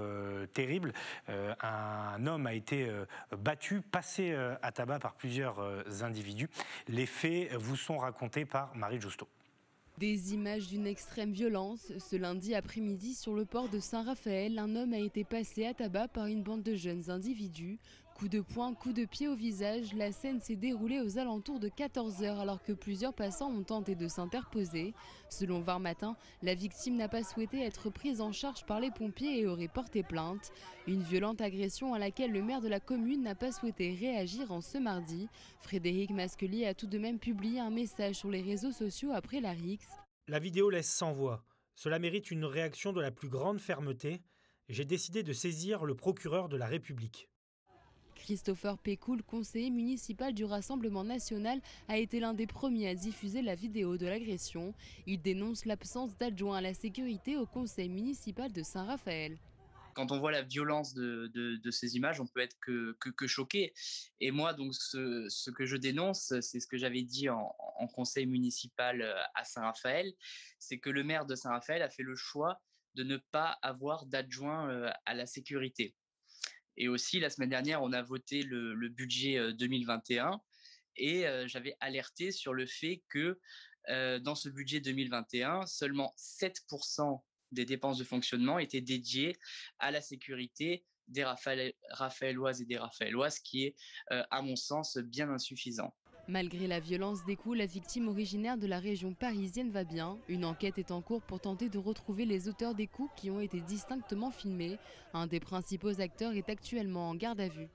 terribles. Un homme a été battu, passé à tabac par plusieurs individus. Les faits vous sont racontés par Marie Justo. Des images d'une extrême violence. Ce lundi après-midi, sur le port de Saint-Raphaël, un homme a été passé à tabac par une bande de jeunes individus. Coup de poing, coup de pied au visage, la scène s'est déroulée aux alentours de 14h alors que plusieurs passants ont tenté de s'interposer. Selon Var Matin, la victime n'a pas souhaité être prise en charge par les pompiers et aurait porté plainte. Une violente agression à laquelle le maire de la commune n'a pas souhaité réagir en ce mardi. Frédéric Masquelier a tout de même publié un message sur les réseaux sociaux après la rixe. La vidéo laisse sans voix. Cela mérite une réaction de la plus grande fermeté. J'ai décidé de saisir le procureur de la République. Christopher Pécoul, conseiller municipal du Rassemblement national, a été l'un des premiers à diffuser la vidéo de l'agression. Il dénonce l'absence d'adjoint à la sécurité au conseil municipal de Saint-Raphaël. Quand on voit la violence de ces images, on peut être que choqué. Et moi, donc, ce que je dénonce, c'est ce que j'avais dit en conseil municipal à Saint-Raphaël, c'est que le maire de Saint-Raphaël a fait le choix de ne pas avoir d'adjoint à la sécurité. Et aussi, la semaine dernière, on a voté le budget 2021 et j'avais alerté sur le fait que dans ce budget 2021, seulement 7% des dépenses de fonctionnement étaient dédiées à la sécurité des Raphaéloises et des Raphaélois, ce qui est, à mon sens, bien insuffisant. Malgré la violence des coups, la victime originaire de la région parisienne va bien. Une enquête est en cours pour tenter de retrouver les auteurs des coups qui ont été distinctement filmés. Un des principaux acteurs est actuellement en garde à vue.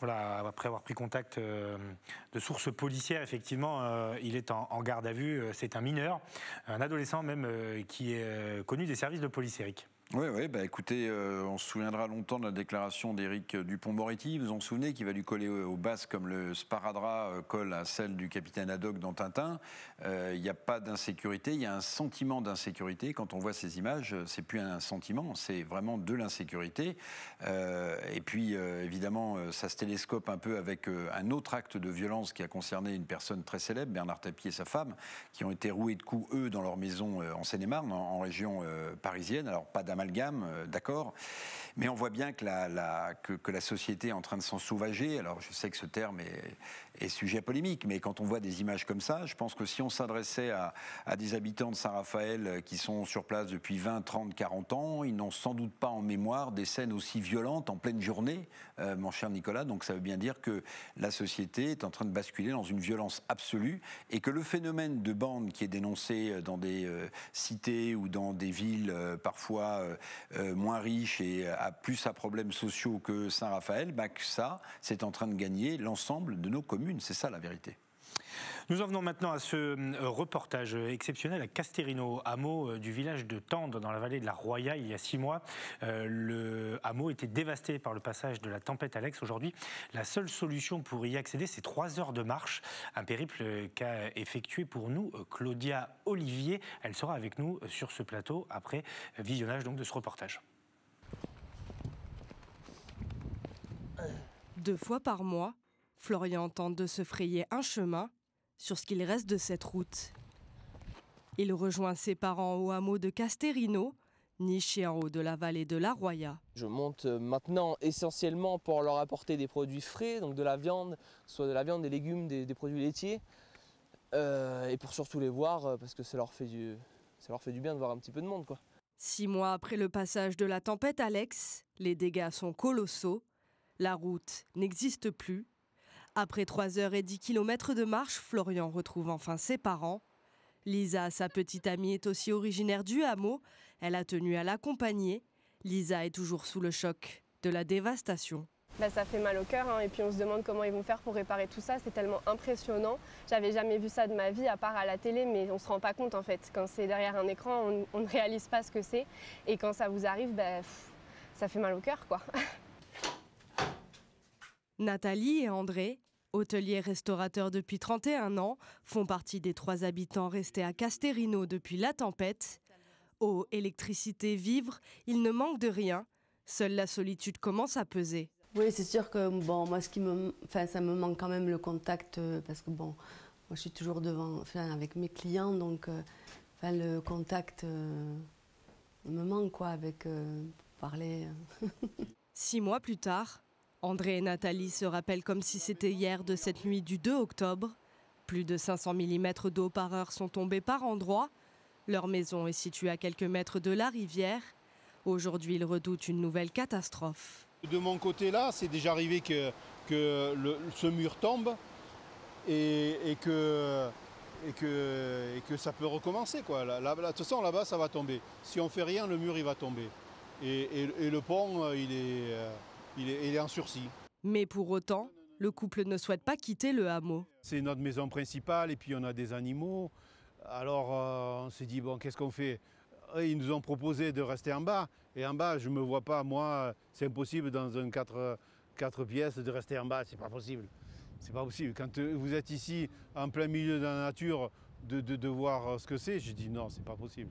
Voilà, après avoir pris contact de sources policières, effectivement, il est en garde à vue. C'est un mineur, un adolescent même, qui est connu des services de police, Eric. Oui, bah écoutez, on se souviendra longtemps de la déclaration d'Éric Dupond-Moretti, vous en souvenez, qui va lui coller aux basses comme le sparadrap colle à celle du capitaine Haddock dans Tintin. Il n'y a pas d'insécurité, il y a un sentiment d'insécurité. Quand on voit ces images, c'est plus un sentiment, c'est vraiment de l'insécurité. Et puis, évidemment, ça se télescope un peu avec un autre acte de violence qui a concerné une personne très célèbre, Bernard Tapie et sa femme, qui ont été roués de coups, eux, dans leur maison en Seine-et-Marne, en région parisienne. Alors, pas l'amalgame, d'accord. Mais on voit bien que la société est en train de s'en sauvager. Alors je sais que ce terme est sujet à polémique, mais quand on voit des images comme ça, je pense que si on s'adressait à des habitants de Saint-Raphaël qui sont sur place depuis 20, 30, 40 ans, ils n'ont sans doute pas en mémoire des scènes aussi violentes en pleine journée, mon cher Nicolas. Donc ça veut bien dire que la société est en train de basculer dans une violence absolue et que le phénomène de bande qui est dénoncé dans des cités ou dans des villes parfois moins riches et plus à problèmes sociaux que Saint-Raphaël, que ça, c'est en train de gagner l'ensemble de nos communes. C'est ça la vérité. Nous en venons maintenant à ce reportage exceptionnel à Casterino, hameau du village de Tende, dans la vallée de la Roya. Il y a 6 mois, le hameau était dévasté par le passage de la tempête Alex. Aujourd'hui, la seule solution pour y accéder, c'est 3 heures de marche. Un périple qu'a effectué pour nous Claudia Olivier. Elle sera avec nous sur ce plateau après visionnage donc de ce reportage. 2 fois par mois, Florian tente de se frayer un chemin sur ce qu'il reste de cette route. Il rejoint ses parents au hameau de Casterino, niché en haut de la vallée de la Roya. Je monte maintenant essentiellement pour leur apporter des produits frais, donc de la viande, soit de la viande, des légumes, des produits laitiers, et pour surtout les voir parce que ça leur fait du bien de voir un petit peu de monde, quoi. 6 mois après le passage de la tempête Alex, les dégâts sont colossaux. La route n'existe plus. Après 3 heures et 10 km de marche, Florian retrouve enfin ses parents. Lisa, sa petite amie, est aussi originaire du hameau. Elle a tenu à l'accompagner. Lisa est toujours sous le choc de la dévastation. Ça fait mal au cœur, hein, et puis on se demande comment ils vont faire pour réparer tout ça. C'est tellement impressionnant. J'avais jamais vu ça de ma vie, à part à la télé, mais on ne se rend pas compte en fait. Quand c'est derrière un écran, on ne réalise pas ce que c'est. Et quand ça vous arrive, ça fait mal au cœur, quoi. Nathalie et André, hôteliers restaurateurs depuis 31 ans, font partie des 3 habitants restés à Casterino depuis la tempête. Eau, électricité, vivres, ils ne manquent de rien. Seule la solitude commence à peser. Oui, c'est sûr que moi, ça me manque quand même le contact, parce que moi, je suis toujours avec mes clients, donc le contact me manque, quoi, avec parler. 6 mois plus tard, André et Nathalie se rappellent comme si c'était hier de cette nuit du 2 octobre. Plus de 500 mm d'eau par heure sont tombés par endroits. Leur maison est située à quelques mètres de la rivière. Aujourd'hui, ils redoutent une nouvelle catastrophe. De mon côté là, c'est déjà arrivé que ce mur tombe et que ça peut recommencer, quoi. De toute façon, là-bas, ça va tomber. Si on fait rien, le mur il va tomber. Et le pont, il est en sursis. Mais pour autant, le couple ne souhaite pas quitter le hameau. C'est notre maison principale et puis on a des animaux. Alors on s'est dit, qu'est-ce qu'on fait? Ils nous ont proposé de rester en bas. Et en bas, je ne me vois pas, moi, c'est impossible dans un 4 pièces de rester en bas, c'est pas possible. C'est pas possible. Quand vous êtes ici, en plein milieu de la nature, de voir ce que c'est, je dis non, c'est pas possible.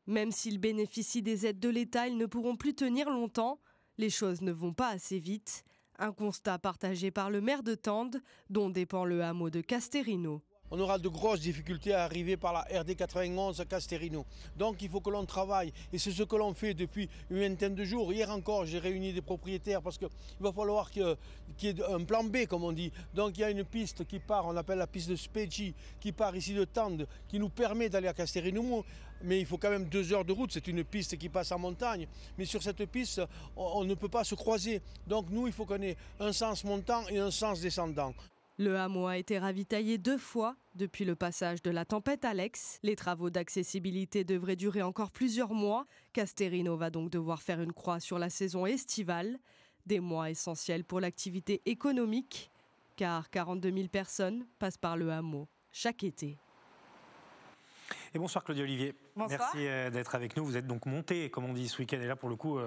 Même s'ils bénéficient des aides de l'État, ils ne pourront plus tenir longtemps. Les choses ne vont pas assez vite. Un constat partagé par le maire de Tende, dont dépend le hameau de Casterino. On aura de grosses difficultés à arriver par la RD 91 à Casterino. Donc il faut que l'on travaille. Et c'est ce que l'on fait depuis une vingtaine de jours. Hier encore, j'ai réuni des propriétaires parce qu'il va falloir qu'il y ait un plan B, comme on dit. Donc il y a une piste qui part, on appelle la piste de Speggi, qui part ici de Tende, qui nous permet d'aller à Casterino. Mais il faut quand même 2 heures de route. C'est une piste qui passe en montagne. Mais sur cette piste, on ne peut pas se croiser. Donc nous, il faut qu'on ait un sens montant et un sens descendant. Le hameau a été ravitaillé 2 fois depuis le passage de la tempête Alex. Les travaux d'accessibilité devraient durer encore plusieurs mois. Casterino va donc devoir faire une croix sur la saison estivale. Des mois essentiels pour l'activité économique, car 42 000 personnes passent par le hameau chaque été. Et bonsoir Claudia Olivier. Bonsoir. Merci d'être avec nous. Vous êtes donc monté, comme on dit ce week-end. Et là, pour le coup,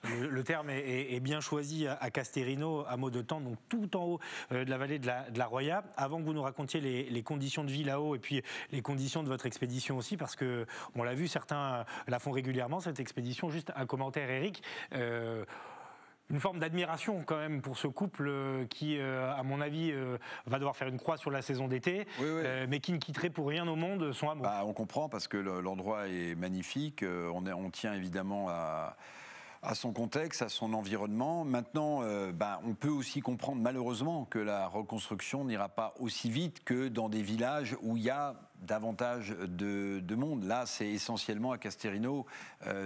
le terme est bien choisi à Casterino, hameau de Tende, donc tout en haut de la vallée de la Roya. Avant que vous nous racontiez les conditions de vie là-haut et puis les conditions de votre expédition aussi, parce que on l'a vu, certains la font régulièrement, cette expédition. Juste un commentaire, Eric. Une forme d'admiration quand même pour ce couple qui, à mon avis, va devoir faire une croix sur la saison d'été, mais qui ne quitterait pour rien au monde son hameau. On comprend parce que l'endroit est magnifique. On tient évidemment à son contexte, à son environnement. Maintenant, on peut aussi comprendre malheureusement que la reconstruction n'ira pas aussi vite que dans des villages où il y a davantage de monde. Là, c'est essentiellement à Castelrino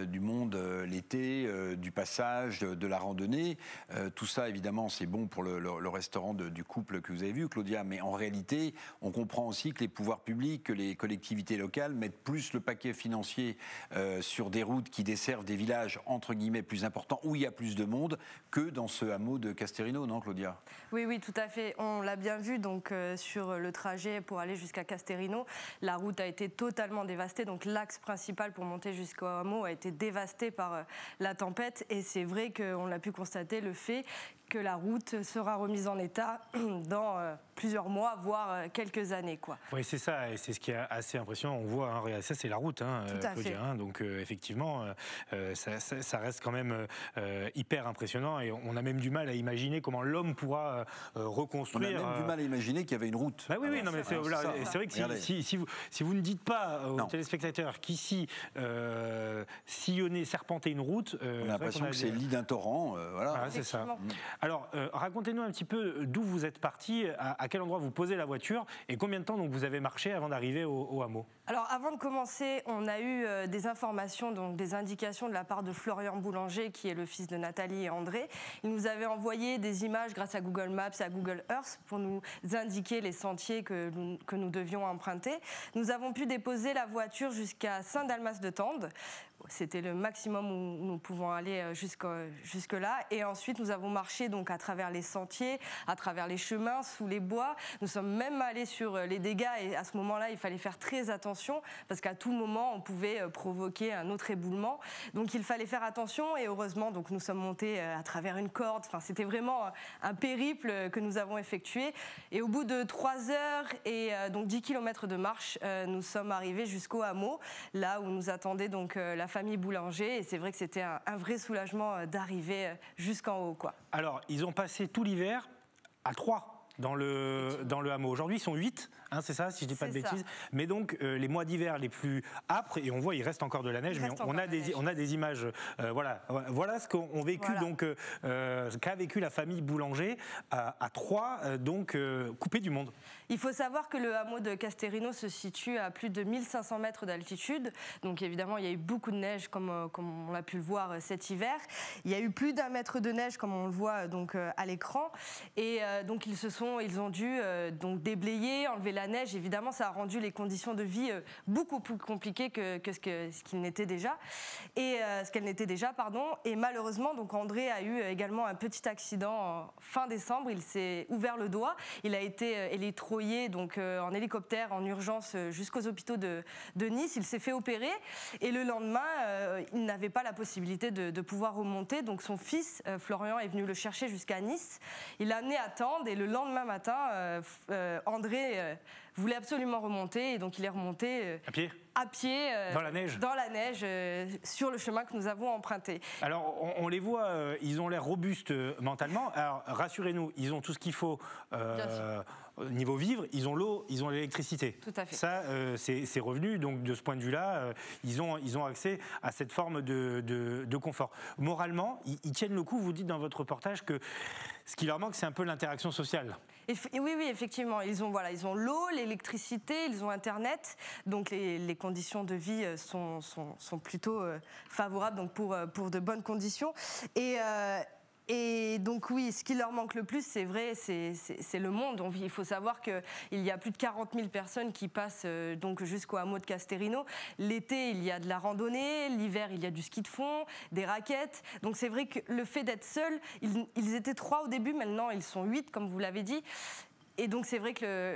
du monde l'été, du passage, de la randonnée. Tout ça, évidemment, c'est bon pour le restaurant du couple que vous avez vu, Claudia. Mais en réalité, on comprend aussi que les pouvoirs publics, que les collectivités locales mettent plus le paquet financier sur des routes qui desservent des villages, entre guillemets, plus importants, où il y a plus de monde, que dans ce hameau de Castelrino, non, Claudia? Oui, tout à fait. On l'a bien vu donc, sur le trajet pour aller jusqu'à Castelrino. La route a été totalement dévastée, donc l'axe principal pour monter jusqu'au hameau a été dévasté par la tempête. Et c'est vrai qu'on a pu constater le fait que la route sera remise en état dans plusieurs mois, voire quelques années, quoi. Oui, c'est ça, et c'est ce qui est assez impressionnant. On voit, ça c'est la route, Claudia, donc effectivement, ça reste quand même hyper impressionnant, et on a même du mal à imaginer comment l'homme pourra reconstruire. On a même du mal à imaginer qu'il y avait une route. Oui, non, mais c'est vrai que si vous ne dites pas aux téléspectateurs qu'ici, sillonner, serpenter une route, on a l'impression que c'est le lit d'un torrent, voilà. C'est ça. Alors, racontez-nous un petit peu d'où vous êtes parti, à quel endroit vous posez la voiture et combien de temps donc, vous avez marché avant d'arriver au hameau. Alors, avant de commencer, on a eu des informations, donc des indications de la part de Florian Boulanger, qui est le fils de Nathalie et André. Il nous avait envoyé des images grâce à Google Maps et à Google Earth pour nous indiquer les sentiers que nous devions emprunter. Nous avons pu déposer la voiture jusqu'à Saint-Dalmas-de-Tende. C'était le maximum où nous pouvons aller jusque-là. Et ensuite, nous avons marché donc, à travers les sentiers, à travers les chemins, sous les bois. Nous sommes même allés sur les dégâts. Et à ce moment-là, il fallait faire très attention parce qu'à tout moment, on pouvait provoquer un autre éboulement. Donc, il fallait faire attention. Et heureusement, donc, nous sommes montés à travers une corde. Enfin, c'était vraiment un périple que nous avons effectué. Et au bout de 3 heures et donc 10 km de marche, nous sommes arrivés jusqu'au hameau, là où nous attendait donc la famille Boulanger, et c'est vrai que c'était un vrai soulagement d'arriver jusqu'en haut, quoi. Alors, ils ont passé tout l'hiver à 3 dans le hameau. Aujourd'hui, ils sont 8, c'est ça, si je ne dis pas de bêtises. Mais donc, les mois d'hiver les plus âpres, et on voit, il reste encore de la neige, mais on a des images. Voilà ce qu'ont vécu, donc, qu'a vécu la famille Boulanger à 3, donc coupé du monde. Il faut savoir que le hameau de Castelrino se situe à plus de 1500 mètres d'altitude. Donc évidemment, il y a eu beaucoup de neige, comme on a pu le voir cet hiver. Il y a eu plus d'1 mètre de neige, comme on le voit donc, à l'écran. Et donc ils ont dû donc déblayer, enlever la neige. Évidemment, ça a rendu les conditions de vie beaucoup plus compliquées que ce qu'elles n'étaient déjà. Et malheureusement, donc André a eu également un petit accident fin décembre. Il s'est ouvert le doigt. Il a été électrocuté donc, en hélicoptère en urgence jusqu'aux hôpitaux de Nice. Il s'est fait opérer et le lendemain, il n'avait pas la possibilité de pouvoir remonter. Donc son fils, Florian, est venu le chercher jusqu'à Nice. Il l'a amené à Tende et le lendemain matin, André voulait absolument remonter et donc il est remonté à pied dans la neige, sur le chemin que nous avons emprunté. Alors on les voit, ils ont l'air robustes mentalement. Alors rassurez-nous, ils ont tout ce qu'il faut niveau vivre, ils ont l'eau, ils ont l'électricité. Tout à fait. Ça, c'est revenu, donc de ce point de vue-là, ils ont accès à cette forme de confort. Moralement, ils tiennent le coup. Vous dites dans votre reportage que ce qui leur manque, c'est un peu l'interaction sociale. Oui, effectivement. Ils ont l'eau, l'électricité, ils ont Internet. Donc les conditions de vie sont plutôt favorables donc pour de bonnes conditions. Et donc oui, ce qui leur manque le plus, c'est vrai, c'est le monde. Il faut savoir qu'il y a plus de 40 000 personnes qui passent donc jusqu'au hameau de Castelrino. L'été, il y a de la randonnée. L'hiver, il y a du ski de fond, des raquettes. Donc c'est vrai que le fait d'être seuls, ils étaient 3 au début, maintenant ils sont 8, comme vous l'avez dit. Et donc c'est vrai que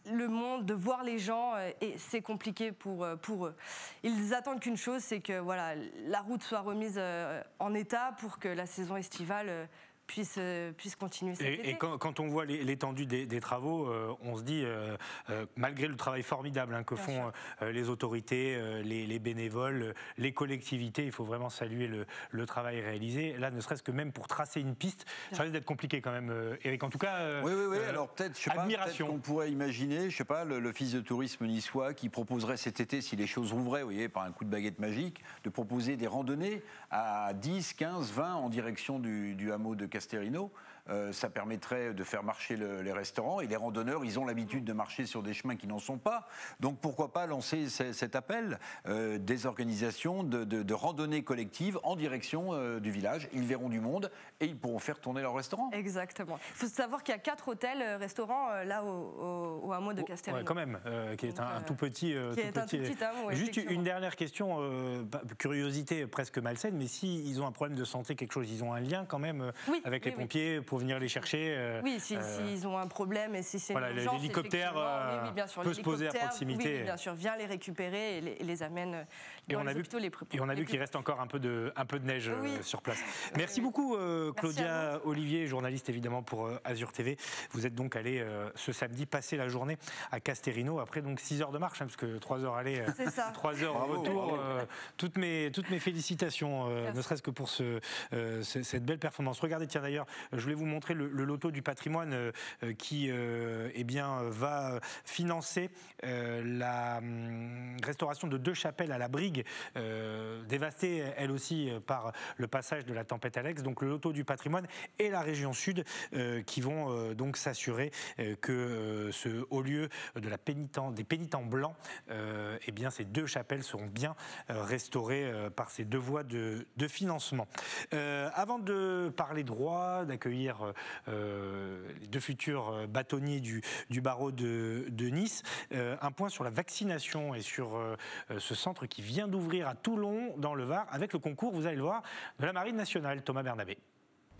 le monde, de voir les gens, c'est compliqué pour eux. Ils attendent qu'une chose, c'est que voilà, la route soit remise en état pour que la saison estivale puisse continuer cet été. Et quand on voit l'étendue des travaux, on se dit, malgré le travail formidable que font les autorités, les bénévoles, les collectivités, il faut vraiment saluer le travail réalisé. Là, ne serait-ce que même pour tracer une piste, ça risque d'être compliqué quand même, Eric. En tout cas, oui. Alors peut-être, admiration. Peut-être qu'on pourrait imaginer, je sais pas, l'office de tourisme niçois qui proposerait cet été, si les choses rouvraient, vous voyez, par un coup de baguette magique, de proposer des randonnées à 10, 15, 20 en direction du hameau de Casterino. Ça permettrait de faire marcher les restaurants, et les randonneurs, ils ont l'habitude de marcher sur des chemins qui n'en sont pas. Donc pourquoi pas lancer cet appel des organisations de randonnées collectives en direction du village. Ils verront du monde et ils pourront faire tourner leur restaurant. Exactement. Il faut savoir qu'il y a 4 hôtels, restaurants là au hameau de Casterino. Ouais, quand même, qui est un tout petit. hameau. Juste une dernière question, curiosité presque malsaine, mais s'ils ont un problème de santé, quelque chose, ils ont un lien quand même avec les pompiers pour venir les chercher. Oui, s'ils ont un problème et si c'est une urgence, l'hélicoptère peut se poser à proximité. Oui, bien sûr, vient les récupérer et les amène dans les hôpitaux les plus proches. Et on a vu qu'il reste encore un peu de neige sur place. Merci beaucoup Claudia Olivier, journaliste évidemment pour Azur TV. Vous êtes donc allé ce samedi passer la journée à Casterino après donc 6 heures de marche, parce que 3 heures aller, 3 heures retour. Toutes mes félicitations, ne serait-ce que pour cette belle performance. Regardez, tiens d'ailleurs, je voulais vous montrer le loto du patrimoine qui va financer la restauration de 2 chapelles à la Brigue, dévastées elle aussi par le passage de la tempête Alex. Donc le loto du patrimoine et la région sud qui vont donc s'assurer que ce haut lieu des pénitents blancs, ces 2 chapelles seront bien restaurées par ces 2 voies de financement. Avant de parler droit, d'accueillir les 2 futurs bâtonniers du barreau de Nice, un point sur la vaccination et sur ce centre qui vient d'ouvrir à Toulon dans le Var avec le concours, vous allez le voir, de la Marine nationale. Thomas Bernabé.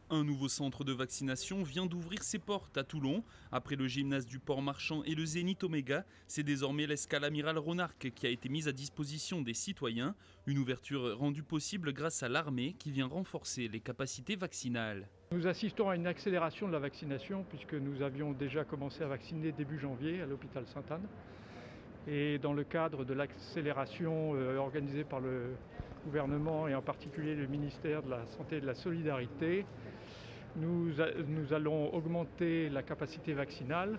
Un nouveau centre de vaccination vient d'ouvrir ses portes à Toulon. Après le gymnase du Port Marchand et le Zénith Oméga, c'est désormais l'escale Amiral Ronarc qui a été mise à disposition des citoyens. Une ouverture rendue possible grâce à l'armée qui vient renforcer les capacités vaccinales. Nous assistons à une accélération de la vaccination puisque nous avions déjà commencé à vacciner début janvier à l'hôpital Sainte-Anne. Et dans le cadre de l'accélération organisée par le gouvernement et en particulier le ministère de la Santé et de la Solidarité, nous allons augmenter la capacité vaccinale.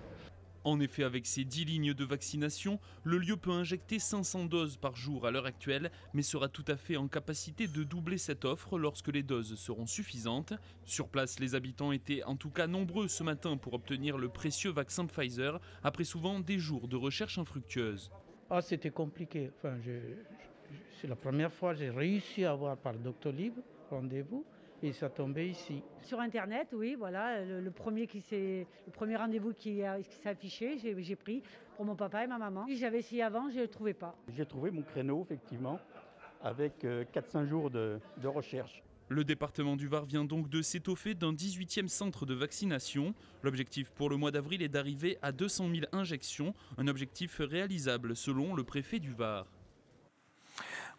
En effet, avec ces 10 lignes de vaccination, le lieu peut injecter 500 doses par jour à l'heure actuelle, mais sera tout à fait en capacité de doubler cette offre lorsque les doses seront suffisantes. Sur place, les habitants étaient en tout cas nombreux ce matin pour obtenir le précieux vaccin Pfizer, après souvent des jours de recherche infructueuse. C'était compliqué. C'est la première fois que j'ai réussi à avoir par Doctolib rendez-vous. Et ça tombait ici. Sur Internet, oui, voilà, le premier rendez-vous qui s'est affiché, j'ai pris pour mon papa et ma maman. J'avais essayé avant, je ne le trouvais pas. J'ai trouvé mon créneau, effectivement, avec 4-5 jours de recherche. Le département du Var vient donc de s'étoffer d'un 18e centre de vaccination. L'objectif pour le mois d'avril est d'arriver à 200 000 injections, un objectif réalisable selon le préfet du Var.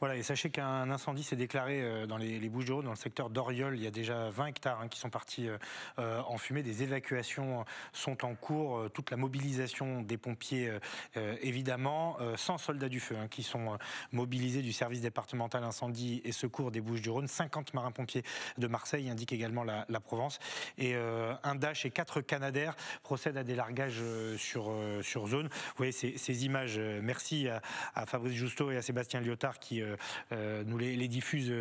Voilà, et sachez qu'un incendie s'est déclaré dans les Bouches-du-Rhône, dans le secteur d'Oriol. Il y a déjà 20 hectares qui sont partis en fumée. Des évacuations sont en cours. Toute la mobilisation des pompiers, évidemment, 100 soldats du feu qui sont mobilisés du service départemental incendie et secours des Bouches-du-Rhône. 50 marins-pompiers de Marseille, indique également la Provence. Et un Dash et 4 Canadair procèdent à des largages sur zone. Vous voyez ces images. Merci à Fabrice Justo et à Sébastien Lyotard qui nous les diffusent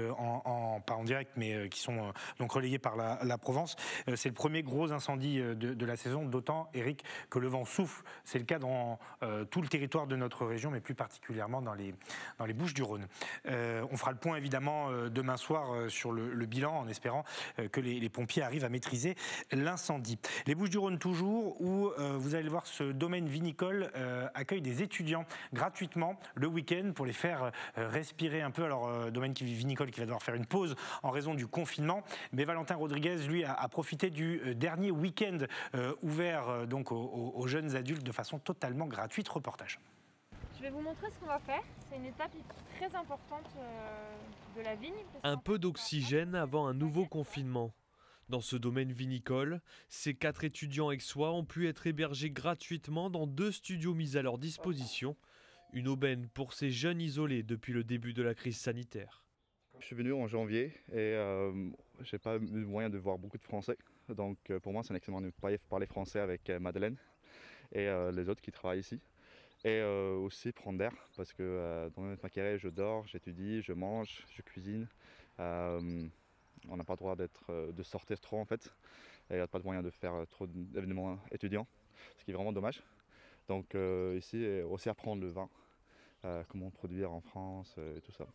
pas en direct, mais qui sont donc relayés par la Provence. C'est le premier gros incendie de la saison, d'autant, Eric, que le vent souffle. C'est le cas dans tout le territoire de notre région, mais plus particulièrement dans les Bouches-du-Rhône. On fera le point évidemment demain soir sur le bilan, en espérant que les pompiers arrivent à maîtriser l'incendie. Les Bouches-du-Rhône toujours, où vous allez voir, ce domaine vinicole accueille des étudiants gratuitement le week-end pour les faire respirer un peu. Alors, domaine vinicole qui va devoir faire une pause en raison du confinement, mais Valentin Rodriguez, lui, a profité du dernier week-end ouvert donc aux jeunes adultes de façon totalement gratuite. Reportage. Je vais vous montrer ce qu'on va faire. C'est une étape très importante de la vigne. Un peu d'oxygène avant un nouveau confinement. Dans ce domaine vinicole, ces 4 étudiants aixois ont pu être hébergés gratuitement dans 2 studios mis à leur disposition. Une aubaine pour ces jeunes isolés depuis le début de la crise sanitaire. Je suis venu en janvier et je n'ai pas eu moyen de voir beaucoup de Français. Donc pour moi c'est un excellent de parler français avec Madeleine et les autres qui travaillent ici. Et aussi prendre d'air parce que dans ma carrière je dors, j'étudie, je mange, je cuisine. On n'a pas le droit de sortir trop en fait. Et il n'y a pas de moyen de faire trop d'événements étudiants, ce qui est vraiment dommage. Donc ici, aussi apprendre le vin, comment produire en France et tout ça.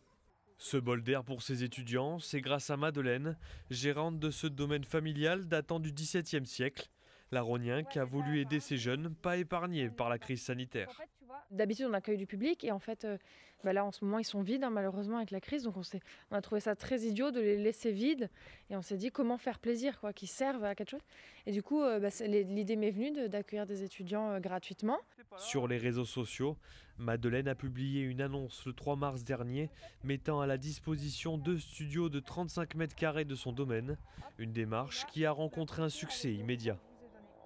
Ce bol d'air pour ces étudiants, c'est grâce à Madeleine, gérante de ce domaine familial datant du XVIIe siècle. La Rognin qui a voulu aider ces jeunes, pas épargnés par la crise sanitaire. D'habitude, on accueille du public et en fait, là en ce moment, ils sont vides malheureusement avec la crise. Donc on a trouvé ça très idiot de les laisser vides et on s'est dit comment faire plaisir, qu'ils servent à quelque chose. Et du coup, l'idée m'est venue d'accueillir des étudiants gratuitement. Sur les réseaux sociaux, Madeleine a publié une annonce le 3 mars dernier mettant à la disposition 2 studios de 35 mètres carrés de son domaine. Une démarche qui a rencontré un succès immédiat.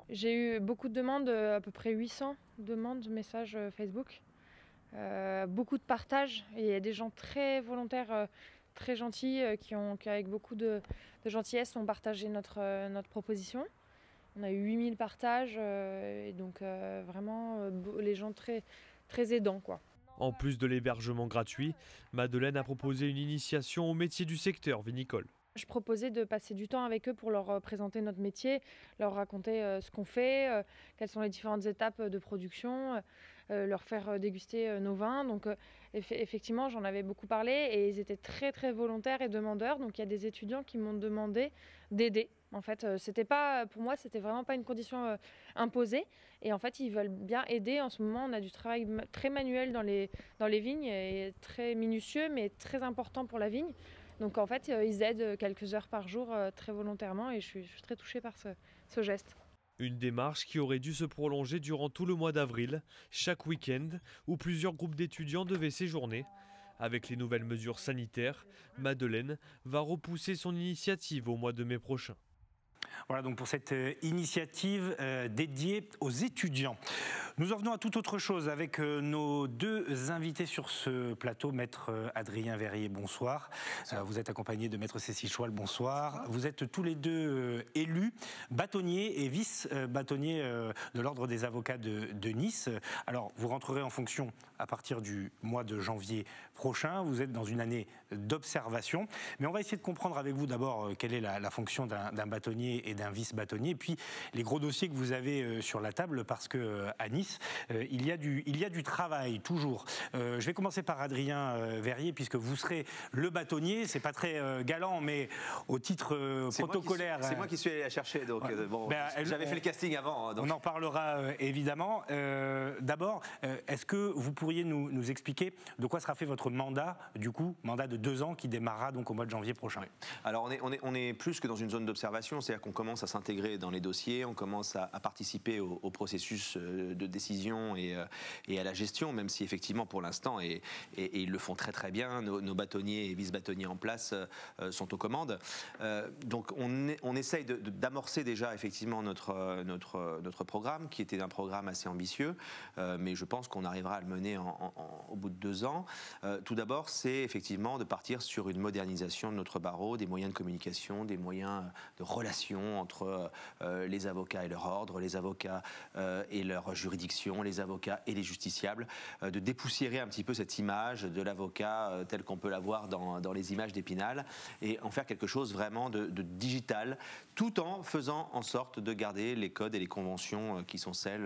J'ai eu beaucoup de demandes, à peu près 800 demandes, messages Facebook. Beaucoup de partages. Et il y a des gens très volontaires, très gentils, qui avec beaucoup de gentillesse ont partagé notre proposition. On a eu 8000 partages et donc vraiment les gens très, très aidants, quoi. En plus de l'hébergement gratuit, Madeleine a proposé une initiation au métier du secteur vinicole. Je proposais de passer du temps avec eux pour leur présenter notre métier, leur raconter ce qu'on fait, quelles sont les différentes étapes de production, leur faire déguster nos vins. Donc effectivement, j'en avais beaucoup parlé et ils étaient très très volontaires et demandeurs. Donc il y a des étudiants qui m'ont demandé d'aider. En fait, pour moi, c'était vraiment pas une condition imposée. Et en fait, ils veulent bien aider. En ce moment, on a du travail très manuel dans les vignes, et très minutieux, mais très important pour la vigne. Donc en fait, ils aident quelques heures par jour très volontairement et je suis très touchée par ce geste. Une démarche qui aurait dû se prolonger durant tout le mois d'avril, chaque week-end, où plusieurs groupes d'étudiants devaient séjourner. Avec les nouvelles mesures sanitaires, Madeleine va repousser son initiative au mois de mai prochain. Voilà donc pour cette initiative dédiée aux étudiants. Nous en venons à toute autre chose avec nos 2 invités sur ce plateau. Maître Adrien Verrier, bonsoir. Vous êtes accompagné de Maître Cécile Choual, bonsoir. Vous êtes tous les 2 élus, bâtonniers et vice-bâtonniers de l'Ordre des avocats de Nice. Alors vous rentrerez en fonction à partir du mois de janvier prochain. Vous êtes dans une année d'observation. Mais on va essayer de comprendre avec vous d'abord quelle est la fonction d'un bâtonnier et d'un vice-bâtonnier, et puis les gros dossiers que vous avez sur la table, parce qu'à Nice, il y a du travail, toujours. Je vais commencer par Adrien Verrier, puisque vous serez le bâtonnier. C'est pas très galant, mais au titre protocolaire... C'est moi qui suis allé la chercher, donc j'avais fait le casting avant. Donc. On en parlera évidemment. D'abord, est-ce que vous pourriez nous expliquer de quoi sera fait votre mandat, du coup, mandat de 2 ans qui démarrera donc au mois de janvier prochain? Oui. Alors on est plus que dans une zone d'observation, c'est-à-dire qu'on commence à s'intégrer dans les dossiers, on commence à participer au processus de décision et à la gestion, même si effectivement pour l'instant, et ils le font très très bien, nos bâtonniers et vice-bâtonniers en place sont aux commandes. Donc on essaye d'amorcer déjà effectivement notre programme, qui était un programme assez ambitieux, mais je pense qu'on arrivera à le mener au bout de 2 ans. Tout d'abord, c'est effectivement de partir sur une modernisation de notre barreau, des moyens de communication, des moyens de relation entre les avocats et leur ordre, les avocats et leur juridiction, les avocats et les justiciables, de dépoussiérer un petit peu cette image de l'avocat tel qu'on peut la voir dans les images d'Épinal et en faire quelque chose vraiment de digital, tout en faisant en sorte de garder les codes et les conventions qui sont celles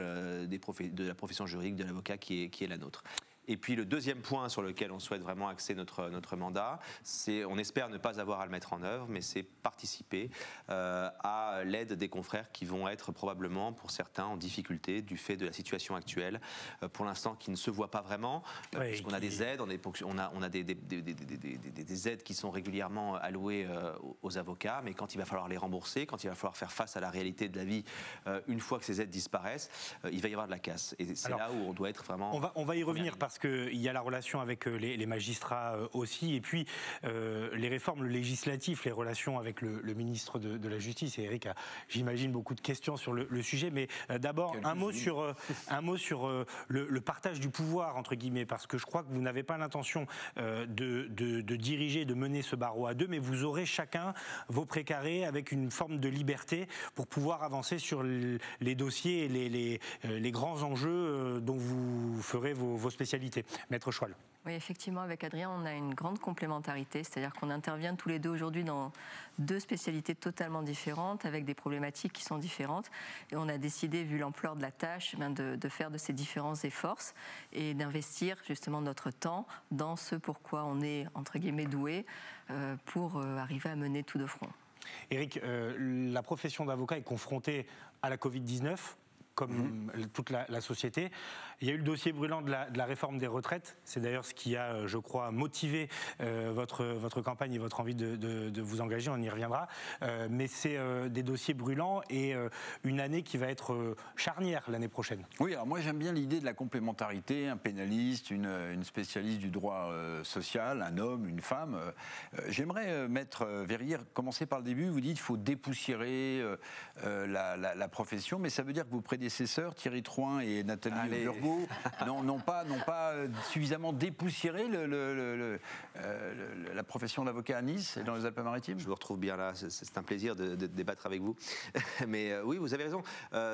de la profession juridique de l'avocat qui est la nôtre. Et puis le deuxième point sur lequel on souhaite vraiment axer notre mandat, c'est, on espère ne pas avoir à le mettre en œuvre, mais c'est participer à l'aide des confrères qui vont être probablement, pour certains, en difficulté du fait de la situation actuelle, pour l'instant qui ne se voit pas vraiment, puisqu'on a des aides, on a des aides qui sont régulièrement allouées aux avocats, mais quand il va falloir les rembourser, quand il va falloir faire face à la réalité de la vie, une fois que ces aides disparaissent, il va y avoir de la casse. Et c'est là où on doit être vraiment... On va y revenir parce qu'il y a la relation avec les magistrats aussi, et puis les réformes législatives, les relations avec le ministre de la Justice. Et Eric a, j'imagine, beaucoup de questions sur le sujet, mais d'abord un mot sur le partage du pouvoir, entre guillemets, parce que je crois que vous n'avez pas l'intention de diriger, de mener ce barreau à deux, mais vous aurez chacun vos précarés avec une forme de liberté pour pouvoir avancer sur les dossiers et les grands enjeux dont vous ferez vos spécialités. Maître Choile. Oui, effectivement, avec Adrien, on a une grande complémentarité, c'est-à-dire qu'on intervient tous les deux aujourd'hui dans deux spécialités totalement différentes, avec des problématiques qui sont différentes. Et on a décidé, vu l'ampleur de la tâche, de faire de ces différences des forces et d'investir justement notre temps dans ce pourquoi on est, entre guillemets, doué pour arriver à mener tout de front. Eric, la profession d'avocat est confrontée à la Covid-19, comme toute la société. Il y a eu le dossier brûlant de la réforme des retraites. C'est d'ailleurs ce qui a, je crois, motivé votre campagne et votre envie de vous engager. On y reviendra. Mais c'est des dossiers brûlants et une année qui va être charnière l'année prochaine. Oui, alors moi j'aime bien l'idée de la complémentarité. Un pénaliste, une spécialiste du droit social, un homme, une femme. J'aimerais, Maître Verrier, commencer par le début. Vous dites qu'il faut dépoussiérer la profession, mais ça veut dire que vos prédécesseurs, Thierry Troin et Nathalie Burgot, n'ont pas suffisamment dépoussiéré la profession d'avocat à Nice et dans les Alpes-Maritimes. Je vous retrouve bien là, c'est un plaisir de débattre avec vous. Mais oui, vous avez raison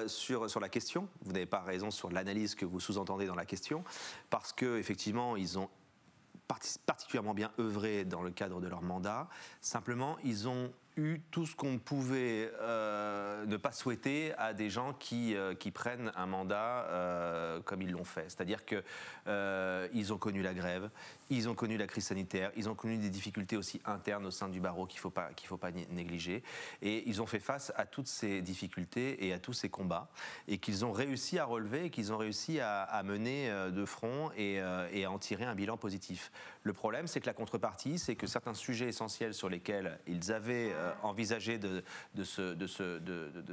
sur la question, vous n'avez pas raison sur l'analyse que vous sous-entendez dans la question, parce qu'effectivement, ils ont particulièrement bien œuvré dans le cadre de leur mandat. Simplement, ils ont eu tout ce qu'on pouvait ne pas souhaiter à des gens qui prennent un mandat comme ils l'ont fait. C'est-à-dire qu'ils ont connu la grève, ils ont connu la crise sanitaire, ils ont connu des difficultés aussi internes au sein du barreau qu'il faut pas négliger. Et ils ont fait face à toutes ces difficultés et à tous ces combats, et qu'ils ont réussi à relever, et qu'ils ont réussi à mener de front et à en tirer un bilan positif. Le problème, c'est que la contrepartie, c'est que certains sujets essentiels sur lesquels ils avaient envisagé de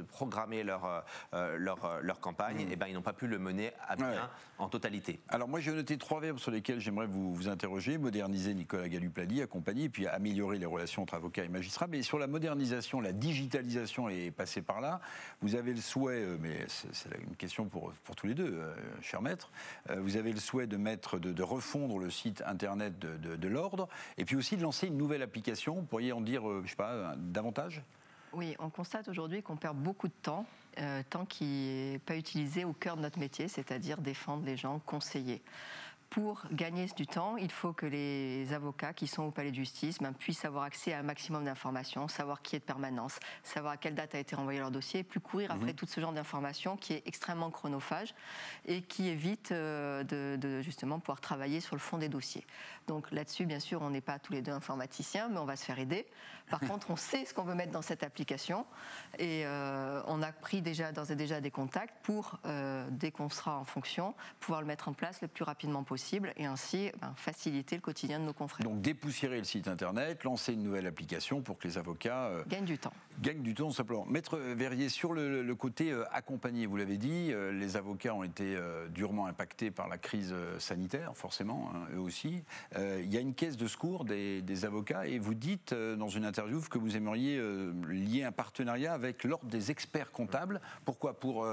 programmer leur campagne, eh ben, ils n'ont pas pu le mener à bien en totalité. Alors moi j'ai noté 3 verbes sur lesquels j'aimerais vous interroger. Moderniser, Nicolas Gallup l'a dit, accompagner, et puis améliorer les relations entre avocats et magistrats. Mais sur la modernisation, la digitalisation est passée par là. Vous avez le souhait, mais c'est une question pour tous les deux, cher maître, vous avez le souhait de refondre le site internet de l'ordre, et puis aussi de lancer une nouvelle application. Vous pourriez en dire, je sais pas, davantage ? Oui, on constate aujourd'hui qu'on perd beaucoup de temps qui n'est pas utilisé au cœur de notre métier, c'est-à-dire défendre les gens, conseiller. Pour gagner du temps, il faut que les avocats qui sont au palais de justice puissent avoir accès à un maximum d'informations, savoir qui est de permanence, savoir à quelle date a été renvoyé leur dossier, et plus courir après tout ce genre d'informations qui est extrêmement chronophage et qui évite de justement pouvoir travailler sur le fond des dossiers. Donc là-dessus, bien sûr, on n'est pas tous les deux informaticiens, mais on va se faire aider. Par contre, on sait ce qu'on veut mettre dans cette application, et on a pris d'ores et déjà des contacts pour, dès qu'on sera en fonction, pouvoir le mettre en place le plus rapidement possible et ainsi faciliter le quotidien de nos confrères. Donc dépoussiérer le site internet, lancer une nouvelle application pour que les avocats gagnent du temps. Gagnent du temps, simplement. Maître Verrier, sur le côté accompagné, vous l'avez dit, les avocats ont été durement impactés par la crise sanitaire, forcément, eux aussi. Il y a une caisse de secours des avocats, et vous dites dans une interview que vous aimeriez lier un partenariat avec l'ordre des experts comptables. Pourquoi ? Pour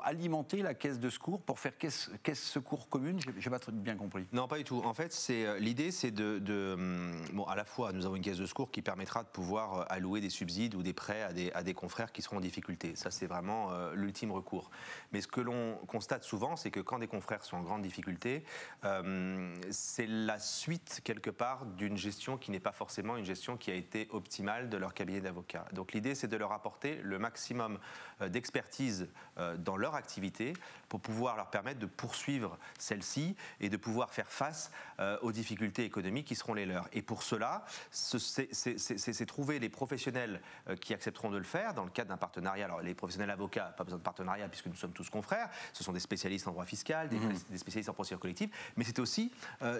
alimenter la caisse de secours, pour faire caisse secours commune. J'ai pas très bien compris. Non, pas du tout. En fait, l'idée, c'est à la fois, nous avons une caisse de secours qui permettra de pouvoir allouer des subsides ou des prêts à des confrères qui seront en difficulté. Ça, c'est vraiment l'ultime recours. Mais ce que l'on constate souvent, c'est que quand des confrères sont en grande difficulté, c'est la suite, quelque part, d'une gestion qui n'est pas forcément une gestion qui a été optimale de leur cabinet d'avocats. Donc l'idée, c'est de leur apporter le maximum d'expertise dans leur activité pour pouvoir leur permettre de poursuivre celle-ci et de pouvoir faire face aux difficultés économiques qui seront les leurs. Et pour cela, c'est trouver les professionnels qui accepteront de le faire dans le cadre d'un partenariat. Alors les professionnels avocats, pas besoin de partenariat puisque nous sommes tous confrères, ce sont des spécialistes en droit fiscal, des spécialistes en procédure collective, mais c'est aussi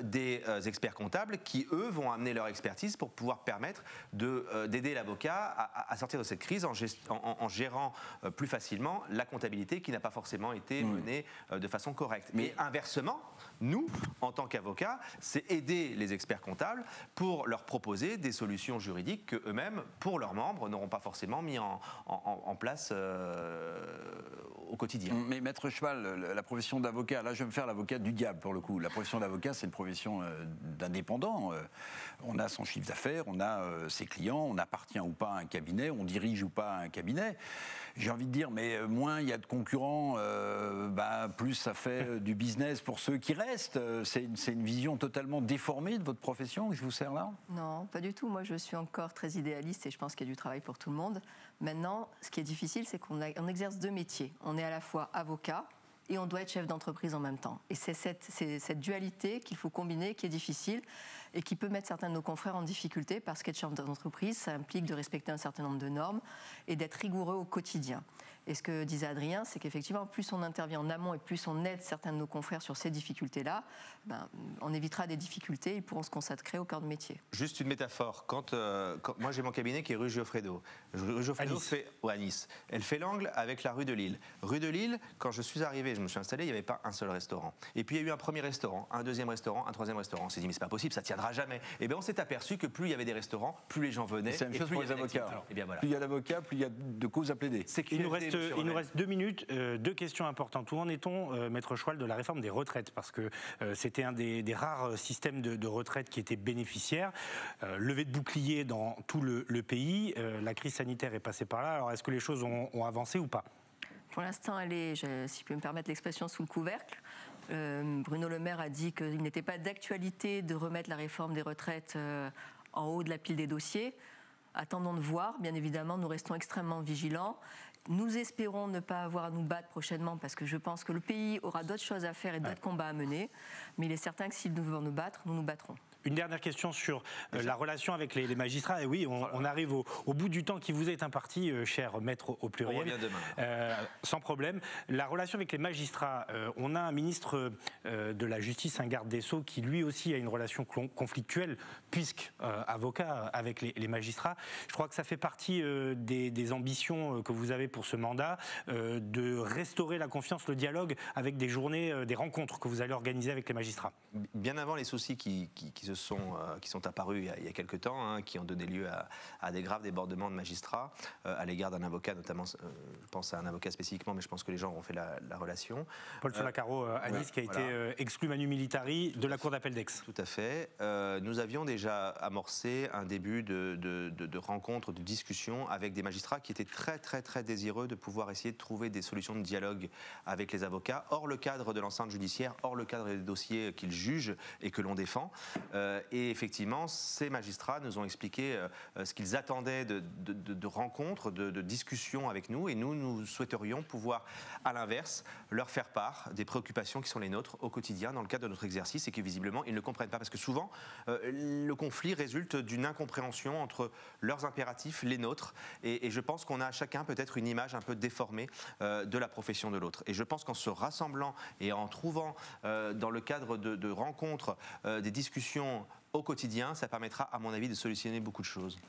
des experts comptables qui, eux, vont amener leur expertise pour pouvoir permettre d'aider l'avocat à sortir de cette crise en gérant plus facilement la comptabilité qui n'a pas forcément été menée de façon correcte. Mais inversement, nous, en tant qu'avocats, c'est aider les experts comptables pour leur proposer des solutions juridiques qu'eux-mêmes, pour leurs membres, n'auront pas forcément mis en place au quotidien. Mais Maître Cheval, la profession d'avocat, là je vais me faire l'avocat du diable pour le coup. La profession d'avocat, c'est une profession d'indépendant. On a son chiffre d'affaires, on a ses clients, on appartient ou pas à un cabinet, on dirige ou pas un cabinet. J'ai envie de dire, mais moins il y a de concurrents, plus ça fait du business pour ceux qui restent. C'est une vision totalement déformée de votre profession que je vous sers là? Non, pas du tout. Moi, je suis encore très idéaliste et je pense qu'il y a du travail pour tout le monde. Maintenant, ce qui est difficile, c'est qu'on exerce deux métiers. On est à la fois avocat et on doit être chef d'entreprise en même temps. Et c'est cette dualité qu'il faut combiner, qui est difficile et qui peut mettre certains de nos confrères en difficulté parce qu'être chef d'entreprise, ça implique de respecter un certain nombre de normes et d'être rigoureux au quotidien. Et ce que disait Adrien, c'est qu'effectivement, plus on intervient en amont et plus on aide certains de nos confrères sur ces difficultés-là, on évitera des difficultés, ils pourront se consacrer au cœur de métier. Juste une métaphore. Quand moi, j'ai mon cabinet qui est rue Geoffredo. Rue Geoffredo à Nice. Elle fait l'angle avec la rue de Lille. Rue de Lille, quand je suis arrivé, je me suis installé, il n'y avait pas un seul restaurant. Et puis, il y a eu un premier restaurant, un deuxième restaurant, un troisième restaurant. On s'est dit, mais c'est pas possible, ça tiendra jamais. Et bien, on s'est aperçu que plus il y avait des restaurants, plus les gens venaient. C'est la même chose pour les avocats. Et bien, voilà. Plus il y a d'avocats, plus il y a de causes à plaider. Il nous reste 2 minutes, 2 questions importantes. Où en est-on, Maître Cheval, de la réforme des retraites? Parce que c'était un des rares systèmes de retraite qui était bénéficiaire. Levée de bouclier dans tout le pays. La crise sanitaire est passée par là. Alors, est-ce que les choses ont avancé ou pas? Pour l'instant, elle est, si je peux me permettre l'expression, sous le couvercle. Bruno Le Maire a dit qu'il n'était pas d'actualité de remettre la réforme des retraites en haut de la pile des dossiers. Attendons de voir. Bien évidemment, nous restons extrêmement vigilants. Nous espérons ne pas avoir à nous battre prochainement parce que je pense que le pays aura d'autres choses à faire et d'autres combats à mener. Mais il est certain que si nous devons nous battre, nous nous battrons. Une dernière question sur la relation avec les magistrats. Et oui, on arrive au bout du temps qui vous est imparti, cher maître au pluriel. On revient demain. Sans problème. La relation avec les magistrats, on a un ministre de la Justice, un garde des Sceaux, qui lui aussi a une relation conflictuelle, puisque avocat avec les magistrats. Je crois que ça fait partie des ambitions que vous avez pour ce mandat, de restaurer la confiance, le dialogue avec des journées, des rencontres que vous allez organiser avec les magistrats. Bien avant les soucis qui sont apparus il y a quelques temps, qui ont donné lieu à des graves débordements de magistrats à l'égard d'un avocat, notamment, je pense à un avocat spécifiquement, mais je pense que les gens ont fait la relation. Paul Solacaro à Nice, qui a été exclu manu militari de la Cour d'appel d'Aix. Tout à fait. Nous avions déjà amorcé un début de rencontres, de discussions avec des magistrats qui étaient très, très, très désireux de pouvoir essayer de trouver des solutions de dialogue avec les avocats, hors le cadre de l'enceinte judiciaire, hors le cadre des dossiers qu'ils jugent et que l'on défend. Et effectivement, ces magistrats nous ont expliqué ce qu'ils attendaient de rencontres, de discussions avec nous. Et nous souhaiterions pouvoir, à l'inverse, leur faire part des préoccupations qui sont les nôtres au quotidien dans le cadre de notre exercice et que visiblement, ils ne comprennent pas. Parce que souvent, le conflit résulte d'une incompréhension entre leurs impératifs, les nôtres. Et je pense qu'on a chacun peut-être une image un peu déformée de la profession de l'autre. Et je pense qu'en se rassemblant et en trouvant dans le cadre de rencontres, des discussions au quotidien, ça permettra, à mon avis, de solutionner beaucoup de choses.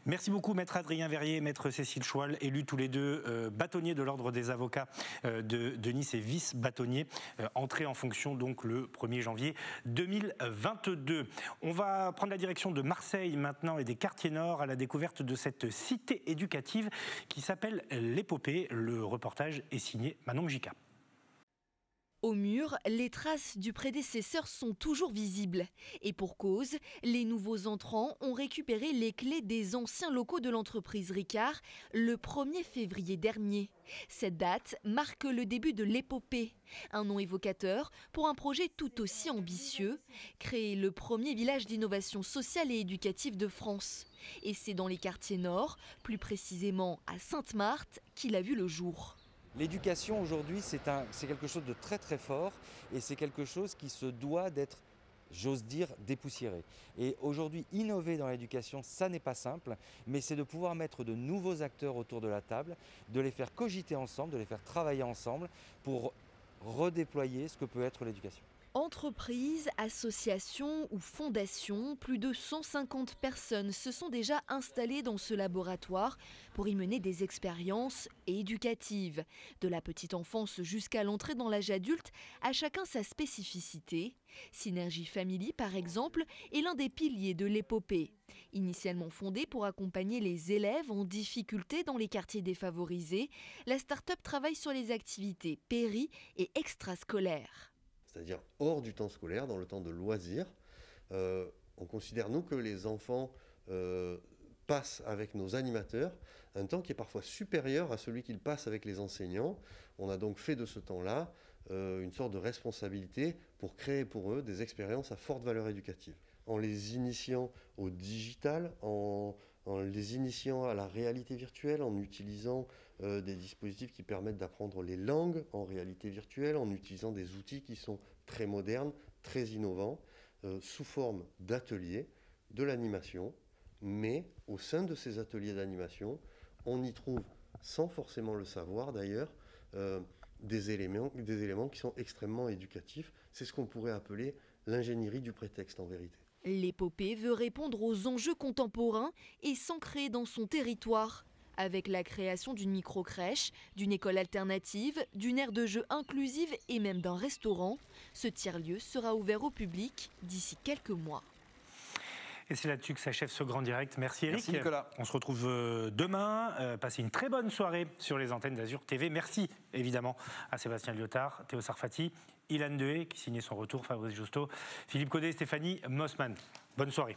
Merci beaucoup, maître Adrien Verrier et maître Cécile Choual, élus tous les deux bâtonniers de l'Ordre des avocats de Nice et vice-bâtonniers, entrés en fonction donc le 1er janvier 2022. On va prendre la direction de Marseille maintenant et des quartiers nord à la découverte de cette cité éducative qui s'appelle l'Épopée. Le reportage est signé Manon Mjica. Au mur, les traces du prédécesseur sont toujours visibles. Et pour cause, les nouveaux entrants ont récupéré les clés des anciens locaux de l'entreprise Ricard le 1er février dernier. Cette date marque le début de l'épopée, un nom évocateur pour un projet tout aussi ambitieux, créer le premier village d'innovation sociale et éducative de France. Et c'est dans les quartiers nord, plus précisément à Sainte-Marthe, qu'il a vu le jour. L'éducation aujourd'hui, c'est quelque chose de très très fort et c'est quelque chose qui se doit d'être, j'ose dire, dépoussiéré. Et aujourd'hui, innover dans l'éducation, ça n'est pas simple, mais c'est de pouvoir mettre de nouveaux acteurs autour de la table, de les faire cogiter ensemble, de les faire travailler ensemble pour redéployer ce que peut être l'éducation. Entreprises, associations ou fondations, plus de 150 personnes se sont déjà installées dans ce laboratoire pour y mener des expériences éducatives. De la petite enfance jusqu'à l'entrée dans l'âge adulte, à chacun sa spécificité. Synergie Family, par exemple, est l'un des piliers de l'épopée. Initialement fondée pour accompagner les élèves en difficulté dans les quartiers défavorisés, la start-up travaille sur les activités péri- et extrascolaires. C'est-à-dire hors du temps scolaire, dans le temps de loisirs. On considère, nous, que les enfants passent avec nos animateurs un temps qui est parfois supérieur à celui qu'ils passent avec les enseignants. On a donc fait de ce temps-là une sorte de responsabilité pour créer pour eux des expériences à forte valeur éducative. En les initiant au digital, en les initiant à la réalité virtuelle, en utilisant des dispositifs qui permettent d'apprendre les langues en réalité virtuelle, en utilisant des outils qui sont très modernes, très innovants, sous forme d'ateliers, de l'animation. Mais au sein de ces ateliers d'animation, on y trouve, sans forcément le savoir d'ailleurs, des éléments qui sont extrêmement éducatifs. C'est ce qu'on pourrait appeler l'ingénierie du prétexte en vérité. L'épopée veut répondre aux enjeux contemporains et s'ancrer dans son territoire. Avec la création d'une micro-crèche, d'une école alternative, d'une aire de jeu inclusive et même d'un restaurant, ce tiers-lieu sera ouvert au public d'ici quelques mois. Et c'est là-dessus que s'achève ce grand direct. Merci Eric. Merci Nicolas. On se retrouve demain. Passez une très bonne soirée sur les antennes d'Azur TV. Merci évidemment à Sébastien Lyotard, Théo Sarfati, Ilan Dehé qui signait son retour, Fabrice Justo, Philippe Caudet et Stéphanie Mossman. Bonne soirée.